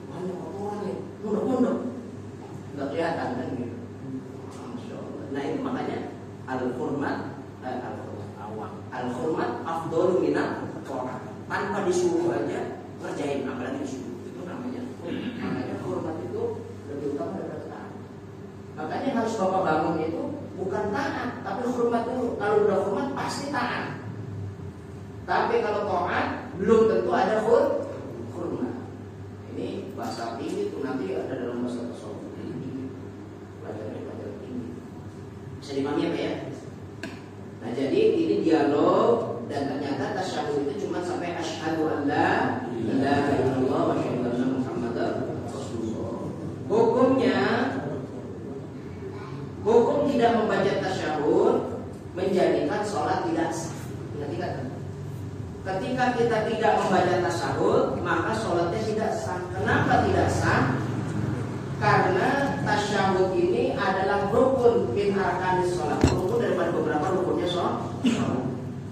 banyak orang nih, mondok, nggak kelihatan kan gitu. Masya Allah. Nah itu makanya al-hurmat afdalu minat ta'at. Tanpa disuruh aja ngerjain, apalagi disuruh. Itu namanya. Makanya hormat itu lebih utama daripada taat. Makanya harus Bapak bangun itu bukan taat, tapi hormat dulu. Kalau udah hormat pasti taat. Tapi kalau taat belum tentu ada hormat. Ini bahasa tinggi itu nanti ada dalam bahasa tasawuf. Belajar tinggi. Bisa dipahami apa ya? Nah jadi ini dialog dan ternyata tasyahud itu cuma sampai asyhadu an la ilaha illallah wa asyhadu anna muhammadar rasulullah. Hukum tidak membaca tasyahud menjadikan sholat tidak sah. Ingat-ingat. Ketika kita tidak membaca tasyahud, maka sholatnya tidak sah. Kenapa tidak sah? Karena tasyahud ini adalah rukun min arkanis sholat. Rukun daripada beberapa rukunnya sholat.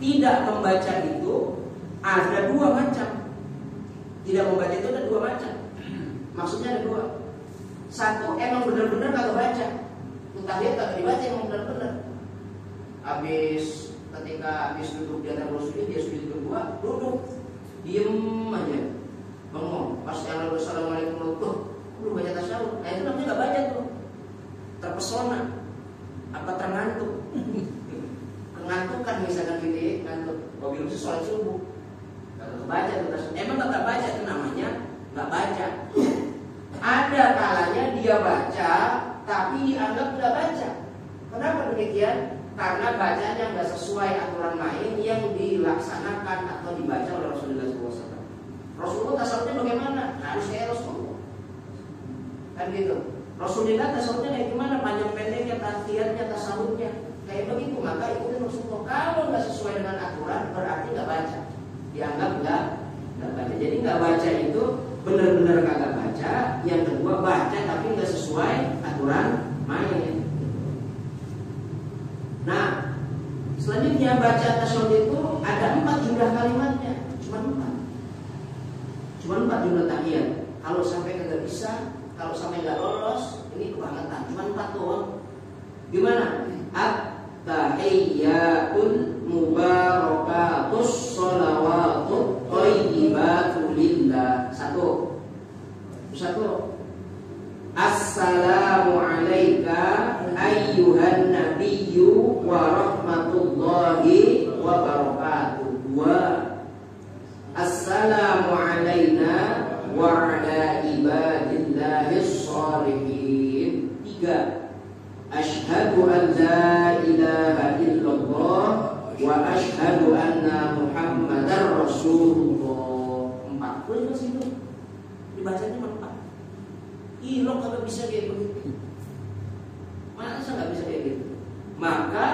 Tidak membaca itu ada dua macam. Tidak membaca itu ada dua macam. Maksudnya ada dua. Satu, emang benar-benar kagak baca. Tahiyat kagak dibaca, emang benar-benar. Ketika habis duduk di atas kursi, dia sujud kedua, duduk, diem aja, bengong. Pas yang lalu assalamualaikum belum baca tasyahud. Nah itu namanya nggak baca tuh, terpesona, apa terngantuk, kengantukan misalkan gitu ya, ngantuk. Mobil itu sholat subuh, nggak baca tuh tasyahud. Emang nggak baca itu namanya nggak baca. Ada kalanya dia baca, tapi dianggap nggak baca. Kenapa demikian? Karena bacanya nggak sesuai aturan main yang dilaksanakan atau dibaca oleh Rasulullah SAW. Rasulullah tasawufnya bagaimana? Harus kayak Rasulullah. Kan gitu. Rasulullah tasawufnya kayak gimana? Panjang pendeknya, tahiyatnya, tasawufnya kayak begitu. Maka ikutin Rasulullah. Kalau nggak sesuai dengan aturan berarti nggak baca. Dianggap nggak baca. Jadi nggak baca itu benar-benar kagak baca. Yang kedua baca tapi nggak sesuai aturan main. Nah, selanjutnya baca tasyahud itu ada 4 jumlah kalimatnya, cuma 4 jumlah tahiyat. Kalau sampai nggak bisa, kalau sampai nggak lolos, ini kebangetan, cuma 4 doang. Gimana? At-tahiyyatul mubarakatus sholawatut thayyibatu lillah. Satu. Assalamu alayka ayyuhan nabiyyu wa rahmatullahi wa barakatuh. Assalamu alayna wa ala ibadillahis shalihin. asyhadu anna Muhammadar Rasulullah. 4. Boleh masih itu. Dibacanya cuma 4. Ilok kalau bisa kayak begitu. Masa nggak bisa kayak gitu? Maka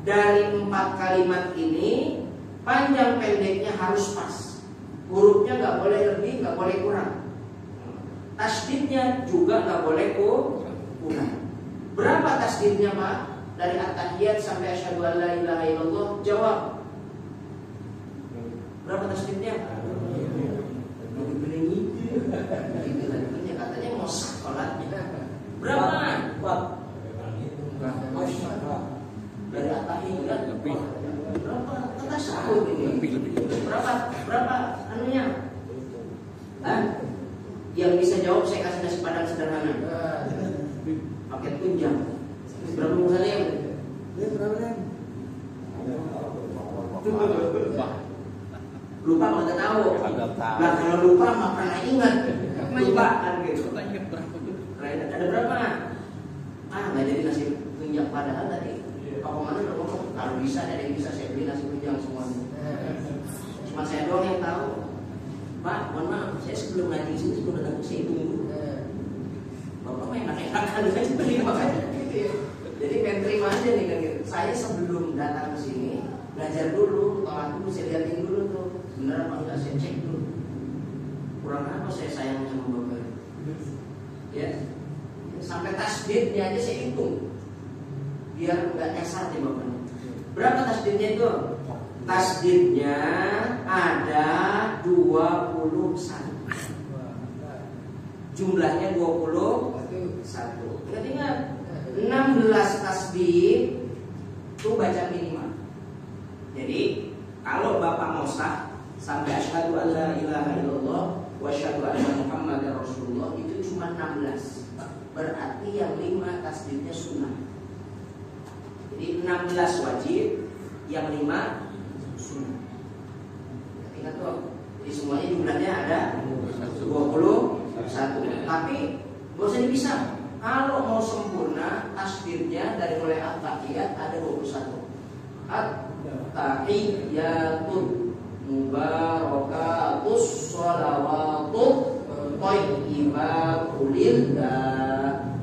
dari 4 kalimat ini panjang pendeknya harus pas. Hurufnya nggak boleh lebih, nggak boleh kurang. Tasdidnya juga nggak boleh kurang. Berapa tasdidnya, Pak? Dari at-tahiyat sampai asyhadu an la ilaha illallah. Jawab. Berapa tasdidnya? Katanya mau sholatnya. Berapa? Dari at-tahiyat berapa? Kata sahur ini. Berapa anunya? Yang bisa jawab saya kasih nasi padang sederhana. Paket tunjang. Berapa misalnya? Lupa nggak tahu. Nah kalau lupa mah pernah ingat. Lupaan gitu. Ada berapa? Nggak jadi nasi tunjang padahal tadi. Pak Komandan udah ngomong kalau bisa ada yang bisa saya beli nasi tunjang semuanya. Cuma saya doang yang tahu. Pak, mohon maaf, saya sebelum ngaji sini sebelum datang ke sini tunggu. Bapak mah enak-enakan aja beli makanya gitu ya. Jadi pengen terima aja nih kan gitu. Saya sebelum datang ke sini belajar dulu, tolak dulu, saya liatin dulu tuh. Benar apa enggak saya cek dulu. Kurang apa saya sayang sama Bapak. Ya. Sampai tasdidnya aja saya hitung. Biar enggak nyasar ya Bapaknya. Berapa tasdidnya itu? Tasdidnya ada 21. Jumlahnya 21. Ingat-ingat 16 tasdid itu baca minimal. Jadi kalau Bapak mau sah sampai asyhadu an la ilaha illallah wa asyhadu anna Muhammadar Rasulullah itu cuma 16. Berarti yang 5 tasdidnya sunnah. Jadi 16 wajib, yang 5 sunnah. Ingat tuh. Jadi semuanya jumlahnya ada 21. Tapi gak usah dipisah. Kalau mau sempurna tasdidnya dari mulai at-tahiyat ada 21. At-tahiyatun mubarakatus sholawatut thayyibatul lillah.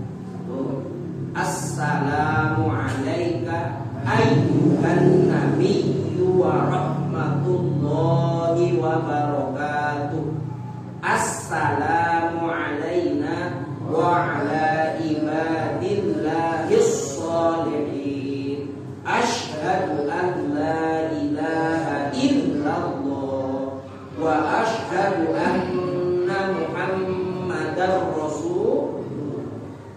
Assalamu alayka ayyuhan nabiyyu wa rahmatullahi wa barakatuh. Assalamu alayna wa ala ibadillahis sholihin. Asyhadu an la ilaha illallah wa asyhadu anna Muhammadar Rasul.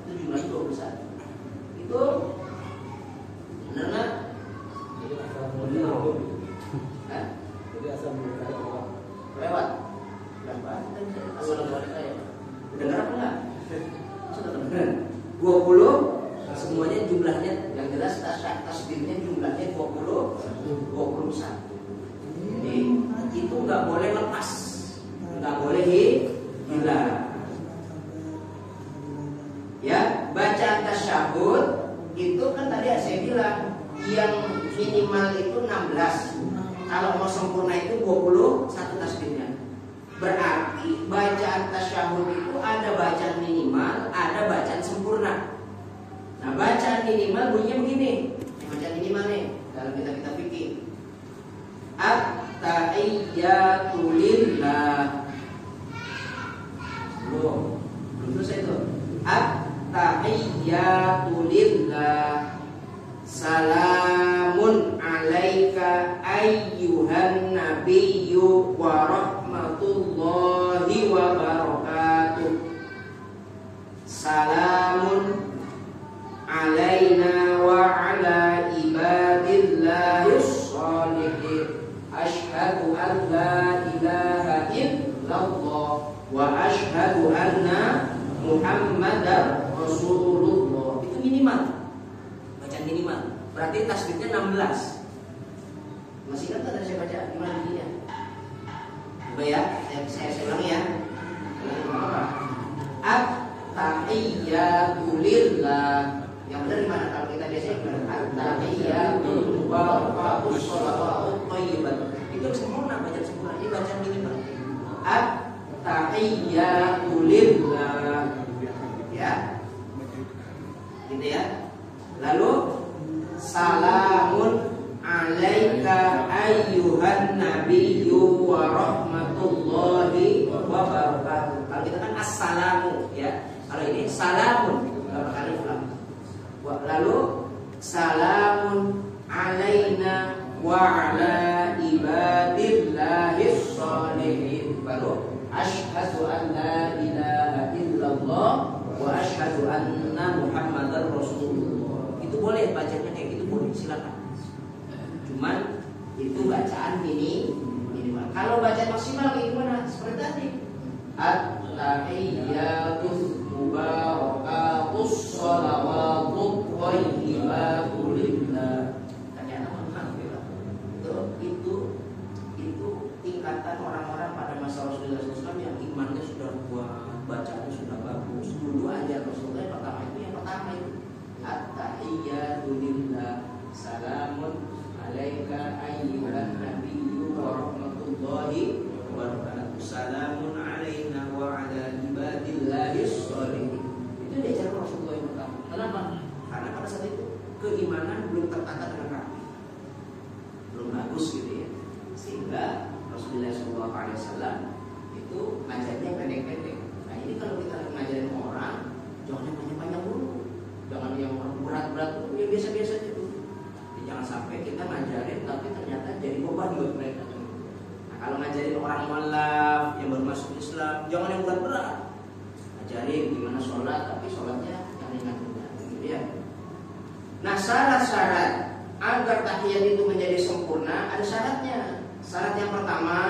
Itu jumlah 21. Itu benar nggak? Jadi asal Lewat. Assalamualaikum ya. Dengar apa enggak? Sudah 20 semuanya jumlahnya yang jelas tasdidnya jumlahnya 21. Jadi itu nggak boleh lepas, nggak boleh hilang. Ya, bacaan tasyahud itu kan tadi saya bilang yang minimal itu 16. Kalau mau sempurna itu 21 tasdidnya. Berarti bacaan tasyahud itu ada bacaan minimal, ada bacaan sempurna. Nah, bacaan minimal bunyinya begini. Bacaan minimal nih dalam kita fikih. At-tahiyyatu lillah. Belum selesai itu. At-tahiyyatu lillah. Salamun alaika ayyuhan nabiyyu wa rahmatullahi wa barakatuh. Salamun alaina wa ala ibadillahis sholihin. Asyhadu an la ilaha illallah wa asyhadu anna Muhammadar Rasulullah. Itu minimal. Bacaan minimal. Berarti tasdidnya 16. Masih ingat tadi saya baca gimana bunyinya? Coba ya, saya ulangi ya. At-tahiyyatu lillah. Yang benar gimana kalau kita biasanya gimana? At-tahiyyatu wa barakatuh sholawatu sempurna, bacaan sempurna. Ini bacaan minimal. At-tahiyyatu lillah. Ya. Gitu ya. Lalu salamun alaika ayyuhan nabiyyu wa rahmatullahi wa barakatuh. Kalau kita kan assalamu ya. Kalau ini salamun berapa kali ulang. Lalu salamun alaina wa ala ibadillahis sholihin. Baru asyhadu an la ilaha illallah wa asyhadu anna muhammadar rasulullah. Itu boleh bacanya kayak gitu, boleh, silakan. Cuman itu bacaan minimal. Kalau bacaan maksimal kayak gimana? Seperti tadi. At-tahiyyatus mubarakatus shalawatut thayyibatu lillah. Itu tingkatan orang-orang pada masa Rasulullah SAW yang imannya sudah kuat, bacaannya sudah bagus. Dulu aja Rasulullah pertama itu at-tahiyyatu lillah, salamun alaika ayyuhan nabiyyu wa rahmatullahi wa barakatuh, salamun alaina wa ala ibadillahis sholihin. Itu diajar Rasulullah yang pertama. Kenapa? Karena pada saat itu keimanan belum tertata dengan rapi, belum bagus gitu ya, sehingga Rasulullah SAW itu ngajarnya pendek-pendek. Nah ini kalau kita lagi ngajarin orang, jangan yang panjang-panjang dulu, jangan yang berat-berat dulu, yang biasa-biasa aja dulu. Jangan sampai kita ngajarin tapi ternyata jadi beban buat mereka. Nah kalau ngajarin orang mualaf yang baru masuk Islam, jangan yang berat-berat. Ngajarin gimana sholat tapi sholatnya yang ringan-ringan, gitu ya. Nah syarat-syarat agar tahiyat itu menjadi sempurna ada syaratnya. Syarat yang pertama,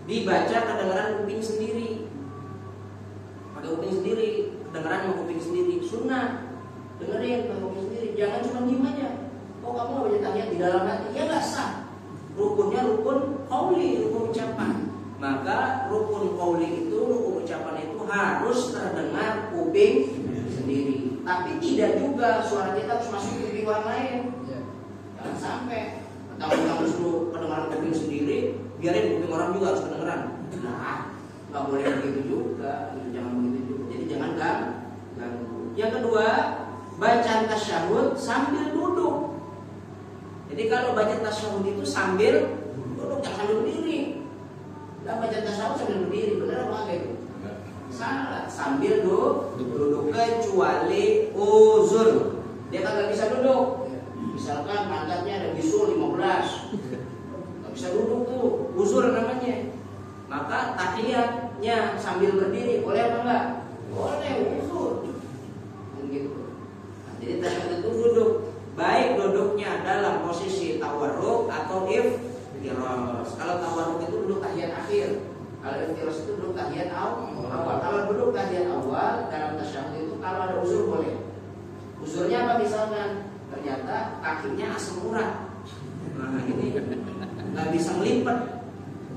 dibaca kedengaran kuping sendiri. Pakai kuping sendiri, kedengaran sama kuping sendiri. Sunnah, dengerin pakai kuping sendiri. Jangan cuma diem aja. Oh kamu gak baca tahiyat di dalam hati, ya gak sah. Rukunnya rukun qauli, rukun ucapan. Maka rukun qauli itu, rukun ucapan itu harus terdengar kuping sendiri. Tapi tidak juga suara kita harus masuk ke kuping orang lain. Jangan sampai tamu-tamu suruh kedengaran kuping sendiri, biarin kuping orang juga harus kedengaran. Nah, nggak boleh begitu juga, jangan begitu juga. Jadi jangan ganggu. Yang kedua, bacaan tasyahud sambil duduk. Jadi kalau baca tasyahud itu sambil duduk, jangan sambil berdiri. Nah, baca tasyahud sambil berdiri, benar apa enggak itu? Salah, sambil duduk kecuali uzur. Dia kagak bisa duduk. Misalkan pantatnya ada bisul 15, nggak bisa duduk tuh, uzur namanya. Maka tahiyatnya sambil berdiri, boleh apa enggak? Boleh, uzur. Begitu. Nah, jadi tahiyat itu duduk, baik duduknya dalam posisi tawarruk atau iftiras. Kalau tawarruk itu duduk tahiyat akhir, kalau iftiras itu duduk tahiyat awal. Kalau duduk tahiyat awal dalam tasyahud itu kalau ada uzur boleh. Uzurnya apa misalkan? Ternyata kakinya asam urat. Nah ini nggak bisa melipat.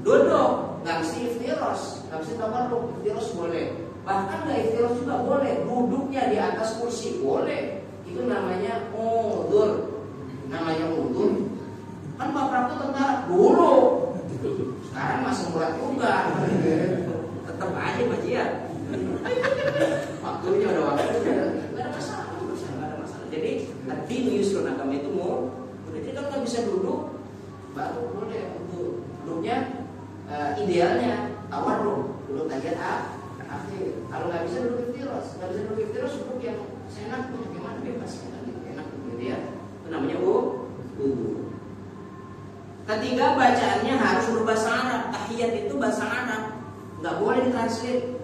Duduk, nggak mesti iftiros, nggak mesti tawarruk. Iftiros boleh. Bahkan nggak iftiros juga boleh. Duduknya di atas kursi boleh. Itu namanya udzur. Namanya udzur. Kan Pak Prabu tentara dulu. Sekarang asam urat juga. Tetap aja bajian. Waktunya udah waktunya. Nggak ada masalah. Jadi ad-din yusrun, agama itu mau. Jadi kalau nggak bisa duduk, baru boleh untuk duduknya idealnya tawarruk, duduk tahiyat akhir. Kalau nggak bisa duduk iftiras, duduk yang senak punya gimana bebas enak gitu ya. Itu namanya wudu. Ketiga, bacaannya harus berbahasa Arab. Tahiyat itu bahasa Arab, nggak boleh ditranslate.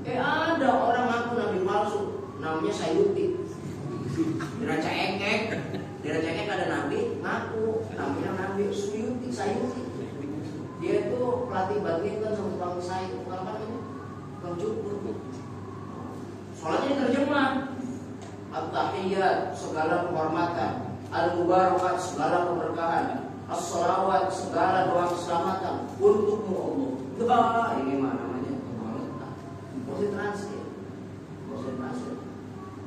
Ada orang ngaku nabi palsu, namanya Sayyuti. Diraca ekek ada nabi ngaku namanya Nabi Sayuti. Dia itu pelatih badminton sama tukang sayur, apa namanya? Tukang cukur. Soalnya terjemah at-tahiyyat segala penghormatan, al-mubarakat segala keberkahan, as-shalawat segala doa keselamatan untukmu Allah. Ini mana namanya? Mesti translate.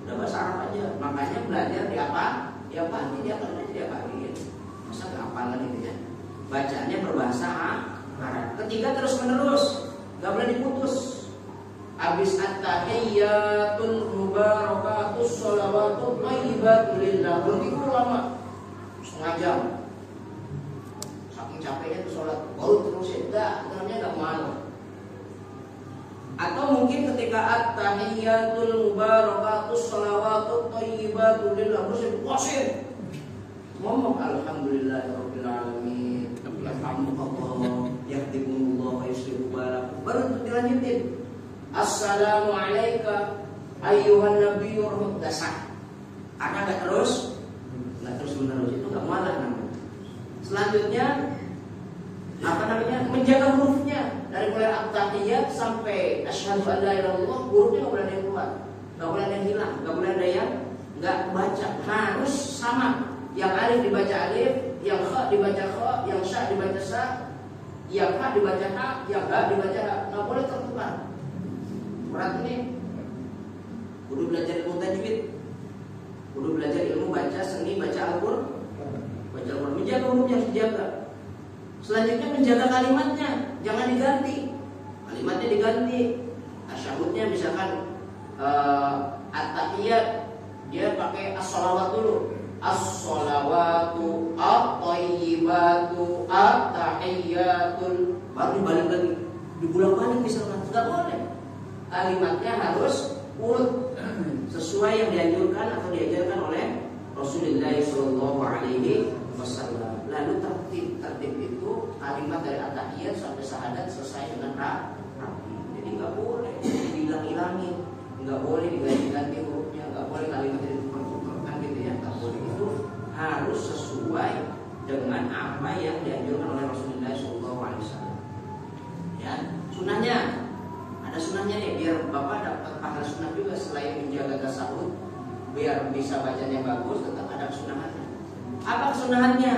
Udah bahasa Arab aja. Makanya belajar di apa? Dia pagi. Masa nggak hafal gitu ya? bacaannya berbahasa Arab. Ketiga terus menerus, nggak boleh diputus. Habis at-tahiyyatul mubarakatus sholawatut thayyibatul lillah, begitu lama, setengah jam. Saking capeknya tuh sholat, baru terus ya, ternyata nggak malu. Atau mungkin ketika at-tahiyyatul mubarakatus sholawatut thayyibatul lillah, terus puasin, ngomong alhamdulillahirabbil alamin, alhamdulillah, yahdikumullah wa yuslihu balakum, baru itu dilanjutin. Assalamu alayka ayyuhan nabiyyu rahmatullah. Karena nggak terus menerus, itu nggak malah namanya. Selanjutnya menjaga hurufnya dari mulai at-tahiyyat sampai asyhadu an la ilaha illallah, hurufnya nggak boleh ada yang keluar, nggak boleh ada yang hilang, nggak boleh ada yang nggak baca, harus sama. Yang alif dibaca alif, yang kha dibaca kha, yang sya dibaca sya, yang ha dibaca ha, yang ha dibaca ha, nggak boleh tertukar. Berat ini. Kudu belajar ilmu tajwid, kudu belajar ilmu baca seni, baca Al-Qur'an, menjaga hurufnya harus dijaga. Selanjutnya menjaga kalimatnya, jangan diganti. Kalimatnya diganti. Tasyahudnya misalkan at-tahiyyat, dia pakai as-sholawat dulu. As-sholawatu, at-thayyibatu, at-tahiyyatul, baru dibalik lagi, diulang-balik misalkan, tidak boleh. Kalimatnya harus urut sesuai yang dianjurkan atau diajarkan oleh Rasulullah SAW. Lalu tertib itu kalimat dari at-tahiyyat sampai syahadat selesai dengan rapi. Jadi nggak boleh dihilang-hilangin, nggak boleh diganti-ganti hurufnya, nggak boleh kalimatnya ditukar-tukarkan gitu ya, nggak boleh. Itu harus sesuai dengan apa yang dianjurkan oleh Rasulullah SAW. Ya, sunahnya. Ada sunahnya nih, biar Bapak dapat pahala sunnah juga. Selain menjaga tasawuf, biar bisa bacanya bagus, tetap ada kesunahannya. Apa kesunahannya?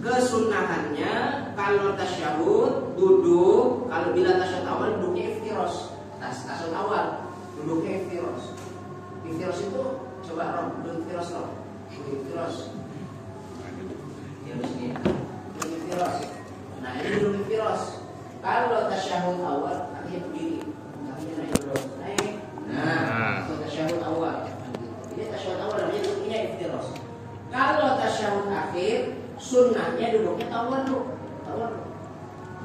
Kesunahannya kalau tasyahud duduk, kalau bila tasyahud awal duduknya iftiros. Tasyahud awal duduknya iftiros. Iftiros itu coba duduk iftiros loh. Iftiros. Ya begini. Duduk iftiros. Nah ini duduk iftiros. Kalau tasyahud awal artinya berdiri. Naik. Nah, itu tasyahud awal. Ini tasyahud awal namanya duduknya iftiros. Kalau tasyahud akhir, sunnahnya duduknya tawarruk.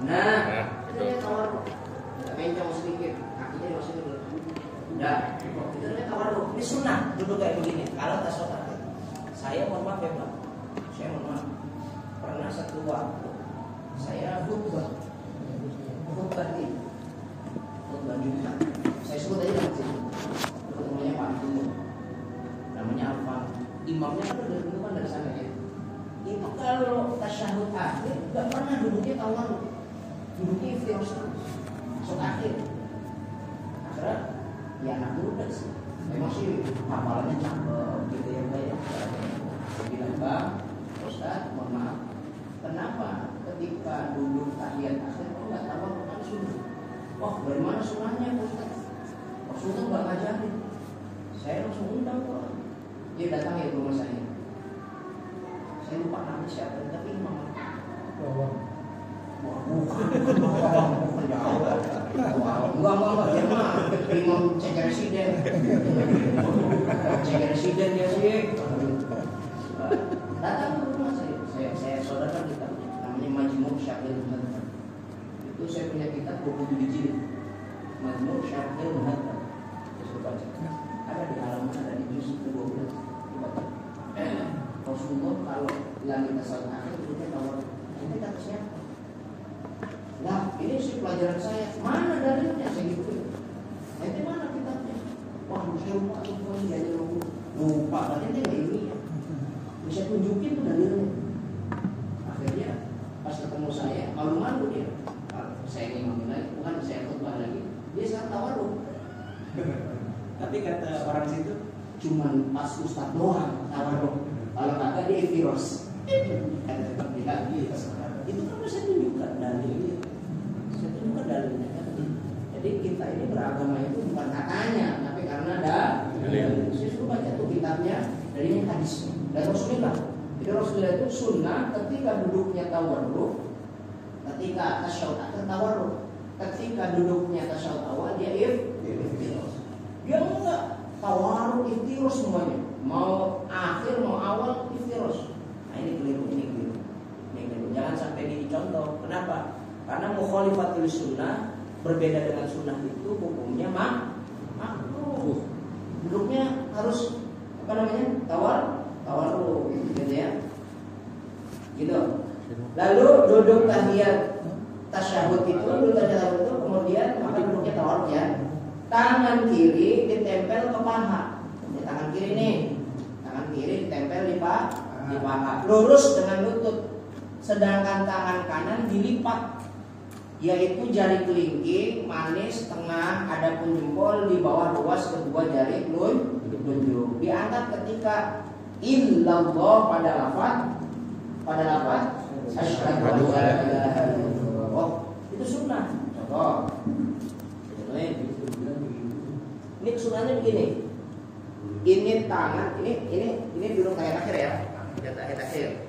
Nah, itu dia tawarruk. Tidak mencong sedikit, kakinya dimasukin dulu. Udah, itu namanya tawarruk. Ini sunnah duduk kayak begini. Kalau tasyahud akhir, saya mohon maaf ya Pak. Saya mohon maaf. Pernah satu waktu saya khutbah ini. Khutbah Jumat. Saya sebut aja masjid. Namanya Pak Tunggu. Namanya apa? Imamnya kan udah ditentukan dari sana ya. Itu kalau tasyahud akhir nggak pernah duduknya tawarruk. Duduknya iftiros masuk akhir. Akhirnya ya anak muda sih. Memang sih hafalannya cakep gitu ya Pak ya. Bilang Bang, Ustaz, mohon maaf. Kenapa ketika duduk tahiyat akhir kok nggak tawarruk kan sunnah? Wah, dari mana sunnahnya Ustaz? Rasulullah nggak ngajarin. Saya langsung undang kok. Dia datang ya ke rumah saya. Saya lupa nama siapa, tapi imam. Wah, bukan jauh. Enggak, dia mah imam cek residen. Cek residen dia sih. Datang ke rumah saya saudara kita, namanya Majmu' Syahil Muhammad. Itu saya punya kitab 27 jilid. Majmu' Syahil Muhammad. Saya baca. Ada di halaman, ada di juz ke-12. Dibaca. Rasulullah kalau lagi tasawuf akhir duduknya tawar. Ini kata siapa? Lah, ini sih pelajaran saya. Mana dalilnya? Saya gitu. Nanti mana kitabnya? Wah, saya lupa ini jadi lupa. Berarti dia nggak ini ya. Bisa tunjukin tuh dalilnya. Akhirnya pas ketemu saya, malu-malu dia. Saya ngomongin lagi, bukan saya khutbah lagi. Dia sangat tawarruk. Tapi kata orang situ, cuman pas Ustaz doang tawarruk. Kalau kagak dia iftiros. Itu kan bisa tunjukkan dalilnya. Saya tunjukkan dalilnya. Jadi kita ini beragama itu bukan katanya, tapi karena ada dalil. Saya suruh baca tuh kitabnya dari hadis dari Rasulullah. Jadi Rasulullah itu sunnah ketika duduknya tawarruk Ketika tasyahud akhir tawarruk. Ketika duduknya tasyahud awal dia iftirus. Dia enggak tawarruk iftirus semuanya. Mau akhir mau awal iftirus. Nah ini keliru. Jangan sampai dicontoh. Kenapa? Karena mukhalifatul sunnah, berbeda dengan sunnah itu hukumnya makruh. Duduknya harus tawarruk gitu ya. Gitu. Lalu duduk tahiyat tasyahud itu kemudian maka duduknya tawarruk ya. Tangan kiri ditempel ke paha. Ini tangan kiri nih. Tangan kiri ditempel di paha. Lurus dengan lutut. Sedangkan tangan kanan dilipat, yaitu jari kelingking, manis, tengah, adapun jempol di bawah luas kedua jari telunjuk. Diangkat ketika illallah pada lafaz asyhadu an la ilaha illallah. Itu sunnah. Contoh. Ini sunnahnya begini. Ini tangan, ini dulu tahiyat akhir ya. Tahiyat akhir.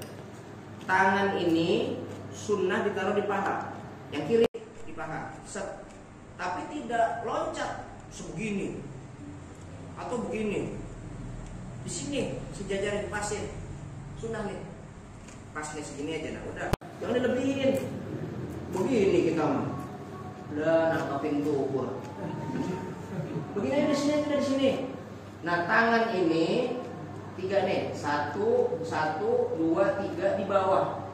Tangan ini sunnah ditaruh di paha, yang kiri di paha, tapi tidak loncat sebegini atau begini. Di sini sejajar dipasin, sunnah nih, pas nih segini aja, nah udah, jangan dilebihin. Begini kita mah, udah nangkapin ukur. Begini di sini. Nah tangan ini 3 nih, 1, 2, 3 di bawah.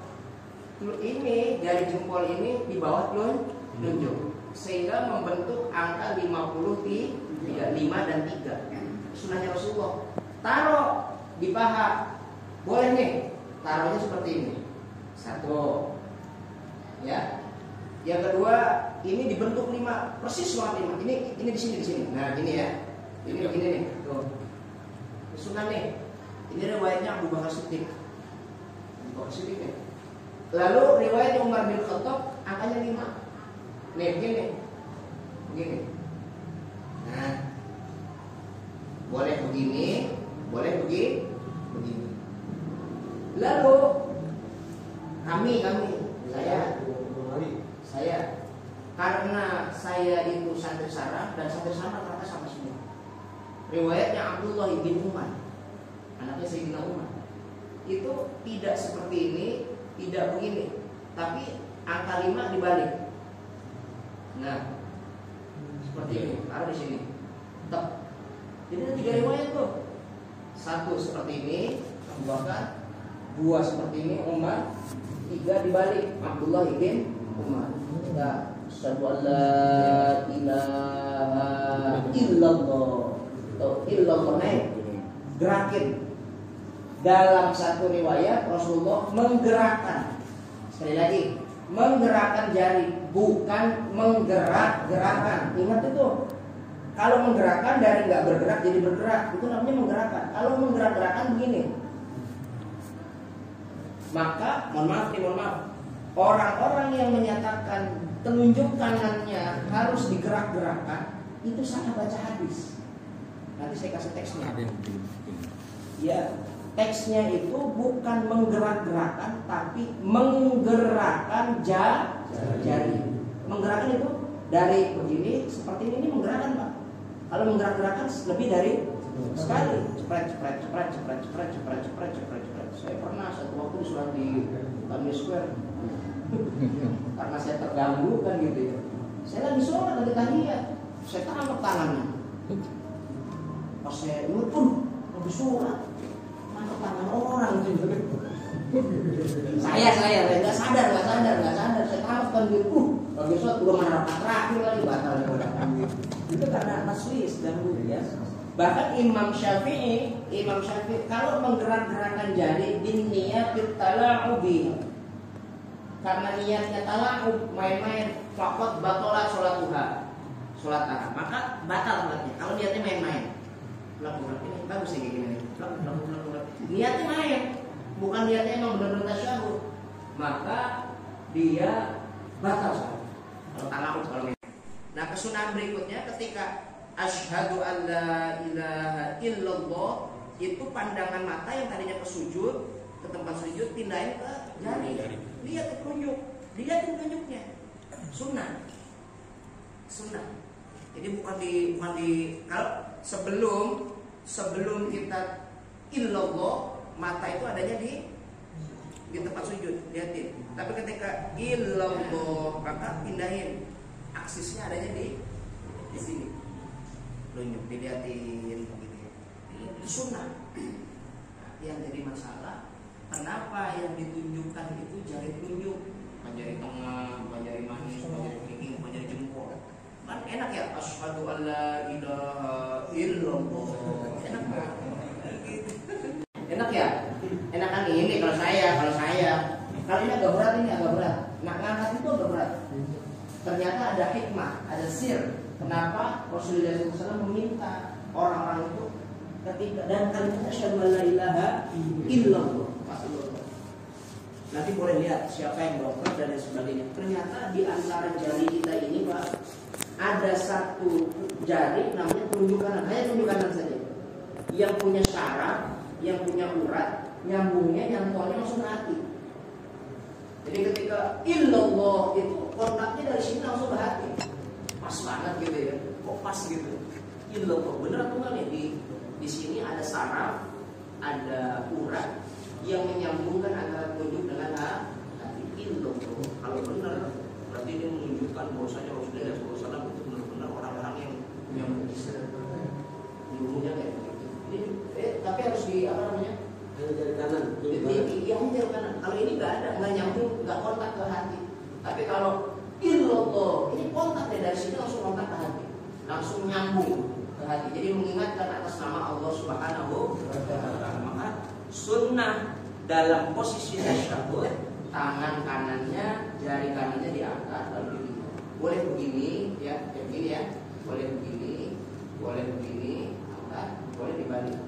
Ini jari jempol ini di bawah telunjuk, sehingga membentuk angka 50 di 5 dan 3. Sunnahnya Rasulullah. Taruh di paha, boleh nih, taruhnya seperti ini. 1, ya. Yang kedua, ini dibentuk 5, persis banget 5. Ini di sini. Nah, gini ya. Ini begini nih. Tuh. Sunnah nih. Ini riwayatnya Abu Bakar Siddiq nih. Lalu riwayat Umar bin Khattab angkanya 5. Nih begini. Nah, boleh begini, boleh begini. Lalu saya karena saya itu santri sarah dan santri sarah rata sama semua. Riwayatnya Abdullah bin Umar, anaknya Sayyidina Umar, itu tidak seperti ini, tidak begini, tapi angka 5 dibalik. Nah, seperti ini, taruh di sini. Tep. Jadi ada 3 riwayat tuh. 1 seperti ini, Abu Bakar. 2 seperti ini, Umar. 3 dibalik, Abdullah bin Umar. Nah, asyhadu an la ilaha illallah. Illallah naik, gerakin. Dalam satu riwayat Rasulullah menggerakkan, sekali lagi, menggerakkan jari, bukan menggerak-gerakan. Ingat itu. Kalau menggerakkan dari nggak bergerak jadi bergerak, itu namanya menggerakkan. Kalau menggerak-gerakan begini, maka mohon maaf, orang-orang yang menyatakan telunjuk kanannya harus digerak-gerakkan, itu salah baca hadis. Nanti saya kasih teksnya. Ya, teksnya itu bukan menggerak-gerakan, tapi menggerakkan jari. Menggerakkan itu dari begini seperti ini menggerakkan, Pak. Kalau menggerak-gerakan lebih dari sekali. Cepret. Saya pernah satu waktu disuruh di Times Square. Karena saya terganggu kan gitu ya. Saya lagi sholat, lagi tahiyat. Saya tangkap tangannya. Pas saya pun lagi sholat, tangkap tangan orang gitu. Saya nggak sadar. Saya tangkap kan gitu. Lagi sholat udah menerap terakhir lagi batal. Itu karena naslis dan ya. Bahkan Imam Syafi'i kalau menggerak-gerakkan jari niyatil tala'ubi, karena niatnya tala'ub, main-main, faqad batalat sholat taha, maka batal sholatnya. Kalau niatnya main-main, ulang ini bagus sih kayak gini, ulang. Niatnya main, bukan niatnya emang benar-benar tasyahud, maka dia batal sholat. Kalau tala'ub, kalau main. Nah, kesunahan berikutnya ketika asyhadu an la ilaha illallah, itu pandangan mata yang tadinya ke sujud, ke tempat sujud, pindahin ke jari. Lihat telunjuk. dilihatin tunjuknya. Sunnah. Jadi bukan di kalau sebelum kita illallah, mata itu adanya di tempat sujud, lihatin. Tapi ketika illallah, maka pindahin, aksisnya adanya di sini, tunjuk, dilihatin begitu. Itu sunnah. Yang jadi masalah, kenapa yang ditunjukkan itu jari tunjuk, bukan jari tengah, bukan jari manis, bukan jari kelingking, bukan jari jempol. Kan enak ya, asyhadu alla ilaha illallah. Enak kan? Enak ya? Enakan ini kalau saya. Kalau ini agak berat. Nah, ngangkat itu agak berat. Ternyata ada hikmah, ada sir. Kenapa Rasulullah SAW meminta orang-orang itu ketika dan kalimat asyhadu alla ilaha illallah. Nanti boleh lihat siapa yang broker dan lain sebagainya. Ternyata di antara jari kita ini, Pak, ada satu jari namanya telunjuk kanan, hanya telunjuk kanan saja, yang punya syaraf, yang punya urat, nyambungnya, nyantolnya langsung ke hati. Jadi ketika illallah itu kontaknya dari sini langsung ke hati, pas banget gitu ya, kok pas gitu. Illallah bener atau enggak nih? Di sini ada saraf, ada urat yang menyambungkan antara telunjuk dengan hati. Illallah kalau benar berarti dia menunjukkan bahwasanya Rasulullah SAW itu benar-benar orang-orang yang punya mukjizat, ilmunya kayak begitu. Tapi harus di apa namanya? Jari kanan. Iya, jari kanan. Kalau ini nggak nyambung, nggak kontak ke hati. Tapi kalau illallah ini kontak dari sini langsung kontak ke hati, langsung nyambung ke hati. Jadi mengingatkan atas nama Allah Subhanahu wa Ta'ala. Maka sunnah dalam posisi tasyahud, tangan kanannya, jari kanannya diangkat lalu begini. Boleh begini ya, begini ya. Boleh begini, angkat, boleh dibalik.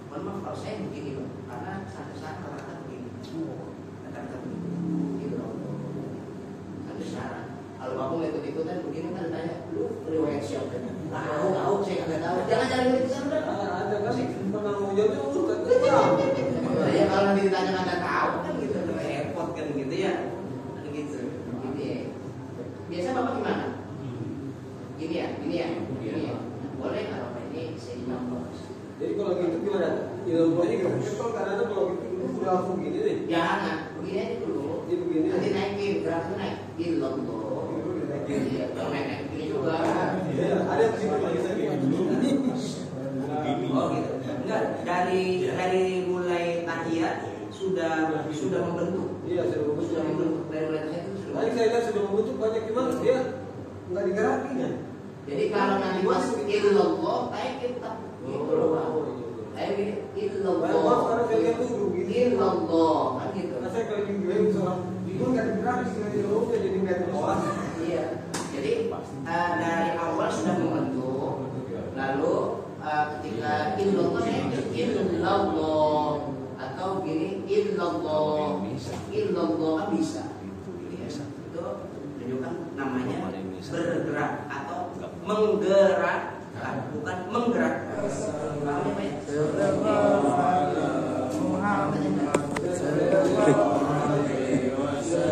Mohon maaf kalau saya begini loh, karena satu-satu kata begini. Kata begini. Gitu loh. Satu syarat. Kalau kamu ikut-ikutan begini kan tanya, lu riwayat siapa? Tahu, saya nggak tahu. Jangan cari ikut-ikutan udah. Ada kan pernah mau jawabnya lu kan. Ya kalau nanti ditanya nggak tahu kan gitu, repot kan gitu ya. Gitu. Gitu ya. Biasa Bapak gimana? Gini ya. Boleh kalau ini saya nambah. Jadi kalau gitu gimana? Ilmunya kalau karena kalau gitu udah langsung gini nih. Jangan, begini aja dulu. Dia begini. Nanti naikin, beratnya naik. Illallah. Iya, kalau naik begini juga. Iya, ada yang sini lagi saya. Oh gitu. Enggak, dari mulai tahiyat sudah membentuk. Iya, sudah membentuk. Dari mulai tahiyat itu sudah. Tadi saya lihat sudah membentuk banyak gimana dia nggak digerakin ya. Jadi kalau nanti masuk illallah, kayak kita gitu loh Pak. Kayak gini, illallah. Sekarang saya lihat dulu gini. Illallah, kan gitu. Nah, saya kalau gini soal bingung nggak digerakin dengan ilmunya jadi nggak terus. Iya. Jadi dari awal sudah membentuk, lalu ketika illallah atau gini illallah kan bisa. Itu menunjukkan namanya bergerak atau menggerak, bukan menggerak. Sallallahu alaihi wasallam.